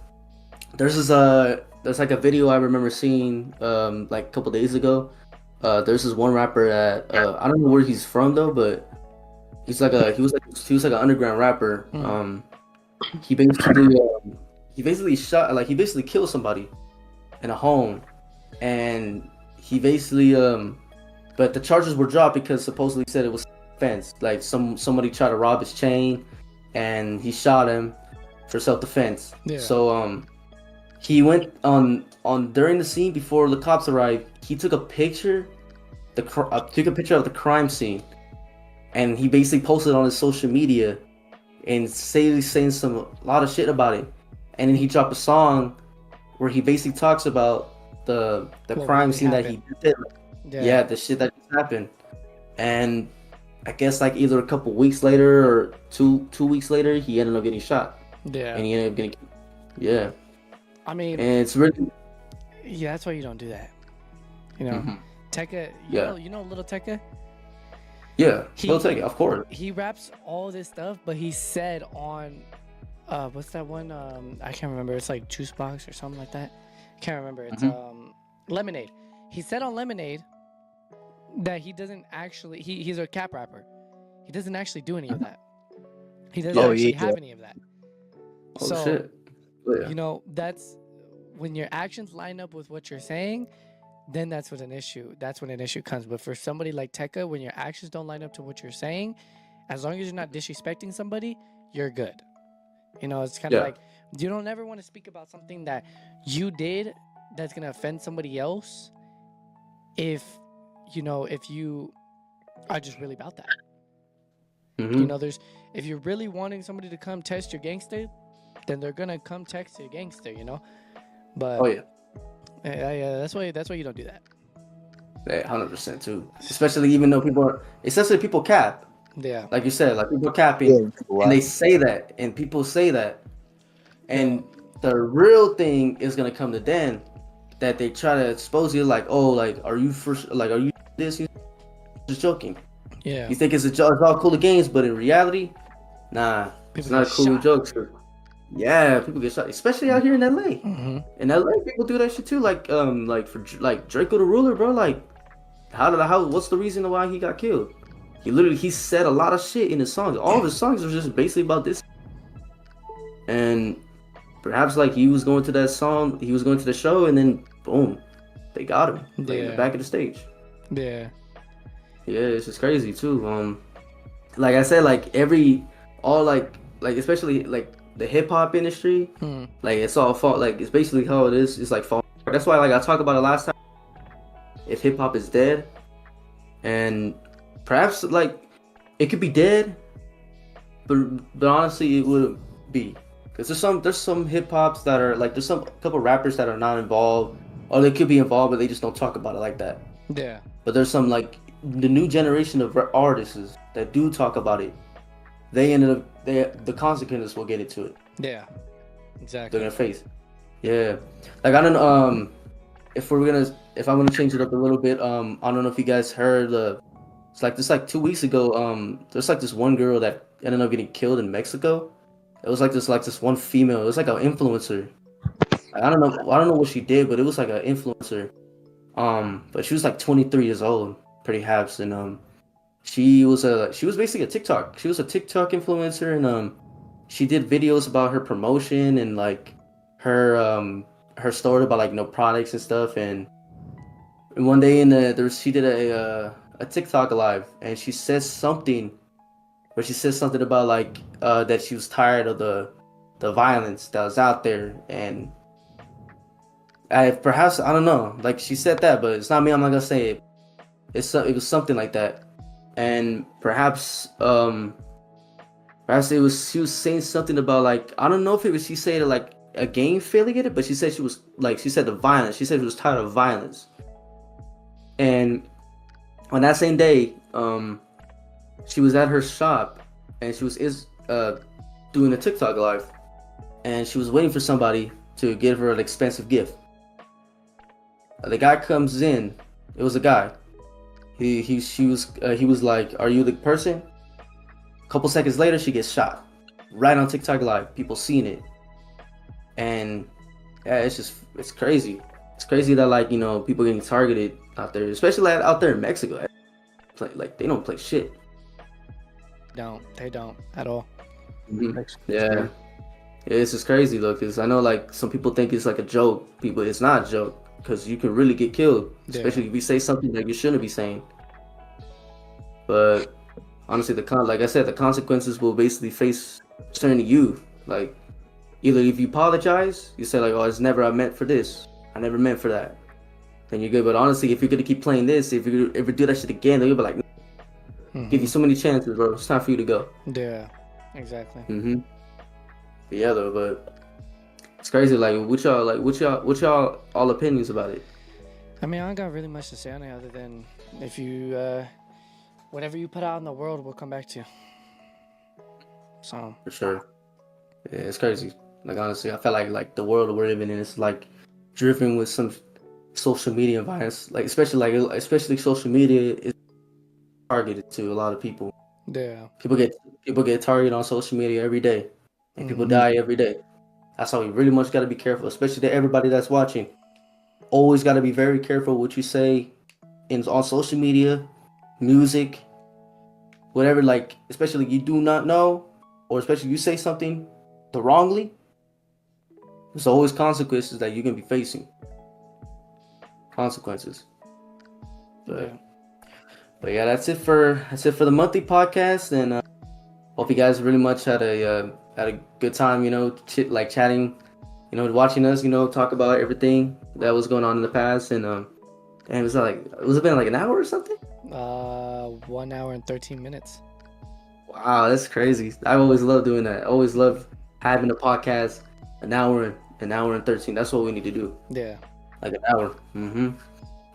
Speaker 5: there's like a video I remember seeing like a couple days ago. There's this one rapper that I don't know where he's from though, but he was like an underground rapper. He basically killed somebody in a home, and he basically but the charges were dropped because supposedly he said it was self-defense. Like somebody tried to rob his chain, and he shot him for self-defense. Yeah. So he went on during the scene before the cops arrived. He took a picture, of the crime scene, and he basically posted on his social media and saying a lot of shit about it. And then he dropped a song where he basically talks about the crime scene that he did. Yeah, the shit that just happened. And I guess like either a couple weeks later or two weeks later, he ended up getting shot.
Speaker 7: Yeah.
Speaker 5: And he ended up getting killed. Yeah.
Speaker 7: I mean,
Speaker 5: and it's really,
Speaker 7: yeah, that's why you don't do that. Tekka, you know Little Tekka?
Speaker 5: Yeah, Little Tekka, of course.
Speaker 7: He raps all this stuff, but he said on, what's that one? I can't remember. It's like Juice Box or something like that. I can't remember. It's Lemonade. He said on Lemonade that he doesn't actually. He's a cap rapper. He doesn't actually do any of that. He doesn't actually have any of that.
Speaker 5: Oh,
Speaker 7: so,
Speaker 5: shit. Yeah.
Speaker 7: That's when your actions line up with what you're saying, then that's when an issue comes. But for somebody like Tekka, when your actions don't line up to what you're saying, as long as you're not disrespecting somebody, you're good. It's kind of like, you don't ever want to speak about something that you did that's going to offend somebody else if you are just really about that. If you're really wanting somebody to come test your gangster, then they're gonna come text your gangster, But that's why you don't do that.
Speaker 5: Yeah, 100% too. Especially even though people cap.
Speaker 7: Yeah.
Speaker 5: Like you said, like people capping, and they say that, and people say that, and the real thing is gonna come to them, that they try to expose you, like, oh, like, are you this? You're just joking.
Speaker 7: Yeah.
Speaker 5: You think it's all cool games, but in reality, nah, it's not a cool joke. Yeah, people get shot, especially out here in LA. In LA, people do that shit too. Like for Draco the Ruler, bro. Like, what's the reason why he got killed? He said a lot of shit in his songs. All of his songs are just basically about this. And perhaps like he was going to the show, and then boom, they got him in the back of the stage.
Speaker 7: Yeah.
Speaker 5: Yeah, it's just crazy too. Like I said, like especially like the hip hop industry, like it's all fault. Like it's basically how it is. It's like fault. That's why like I talked about it last time. If hip hop is dead, and perhaps like it could be dead, but honestly it wouldn't be, because there's some hip hops that are like, there's some couple rappers that are not involved, or they could be involved but they just don't talk about it like that.
Speaker 7: Yeah. But
Speaker 5: there's some like the new generation of artists that do talk about it. They ended up the consequences will get into it.
Speaker 7: Yeah, exactly.
Speaker 5: They're gonna face. Yeah, like I don't if I'm gonna change it up a little bit, I don't know if you guys heard it's like 2 weeks ago, there's like this one girl that ended up getting killed in Mexico. It was like this one female. It was like an influencer. I don't know what she did, but it was like an influencer. But she was like 23 years old, pretty haps, and she was basically a TikTok. She was a TikTok influencer, and she did videos about her promotion and like her story about like products and stuff. And one day she did a TikTok live, and she said something about like that she was tired of the violence that was out there, and perhaps I don't know, like she said that, but it's not me. I'm not gonna say it. It was something like that, and perhaps it was she was saying something about like I don't know if it was she said like a gang affiliated, but she said she said the violence. She said she was tired of violence, and on that same day, she was at her shop, and she was doing a TikTok live, and she was waiting for somebody to give her an expensive gift. The guy comes in. It was a guy. He was like, "Are you the person?" A couple seconds later, she gets shot right on TikTok live. People seeing it, and yeah, it's crazy. It's crazy that like people getting targeted out there, especially like, out there in Mexico. Like they don't play shit.
Speaker 7: They don't at all.
Speaker 5: Mm-hmm. Yeah, it's just crazy though, because I know like some people think it's like a joke. It's not a joke, because you can really get killed, especially if you say something that you shouldn't be saying. But honestly, like I said, the consequences will basically face turning to you. Like either if you apologize, you say like, "Oh, it's never I meant for this. I never meant for that." Then you're good. But honestly, if you're gonna keep playing this, if you ever do that shit again, they'll be like, "Give you so many chances, bro. It's time for you to go."
Speaker 7: Yeah, exactly.
Speaker 5: But yeah, though, but it's crazy. Like, what y'all all opinions about it?
Speaker 7: I mean, I don't got really much to say on it other than if you, whatever you put out in the world will come back to you. So.
Speaker 5: For sure. Yeah, it's crazy. Like, honestly, I feel like the world we're living in is like driven with some social media violence. Like, especially social media is targeted to a lot of people.
Speaker 7: Yeah.
Speaker 5: People get targeted on social media every day, and people die every day. That's why we really much got to be careful, especially to everybody that's watching. Always got to be very careful what you say on social media, music, whatever. Like, especially you do not know, or especially you say something wrongly. There's always consequences that you're gonna be facing. Consequences. But yeah, that's it for the monthly podcast, and hope you guys really much had a good time, chatting, watching us, talk about everything that was going on in the past, and it was been like an hour or something?
Speaker 7: 1 hour and 13 minutes.
Speaker 5: Wow, that's crazy. I always love doing that. I always love having a podcast an hour and 13. That's what we need to do.
Speaker 7: Yeah.
Speaker 5: Like an hour.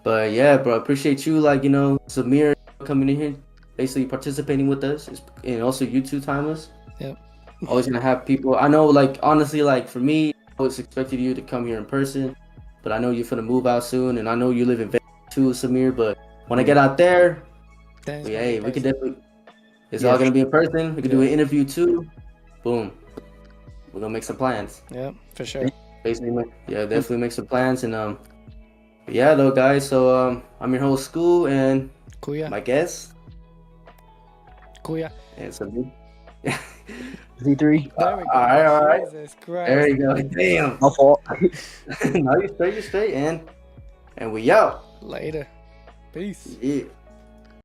Speaker 5: But yeah, bro, I appreciate you, Samir coming in here, basically participating with us, and also you too, Timeless.
Speaker 7: Yep.
Speaker 5: Always gonna have people. I know, honestly, for me, I always expected you to come here in person, but I know you're gonna move out soon, and I know you live in Vegas too, Samir. But when I get out there, we can definitely. It's all gonna be in person. We can do an interview too. Boom. We're gonna make some plans.
Speaker 7: Yeah, for sure.
Speaker 5: Basically, definitely make some plans, and yeah, though, guys. So I'm your host, School, and
Speaker 7: Kuya.
Speaker 5: my guest,
Speaker 7: Kuya.
Speaker 5: and Samir.
Speaker 6: Z3.
Speaker 7: There we go.
Speaker 5: All right.
Speaker 7: Jesus Christ.
Speaker 5: There you go. Damn.
Speaker 6: My fault.
Speaker 5: No, you're straight, and we out.
Speaker 7: Later. Peace.
Speaker 5: Yeah.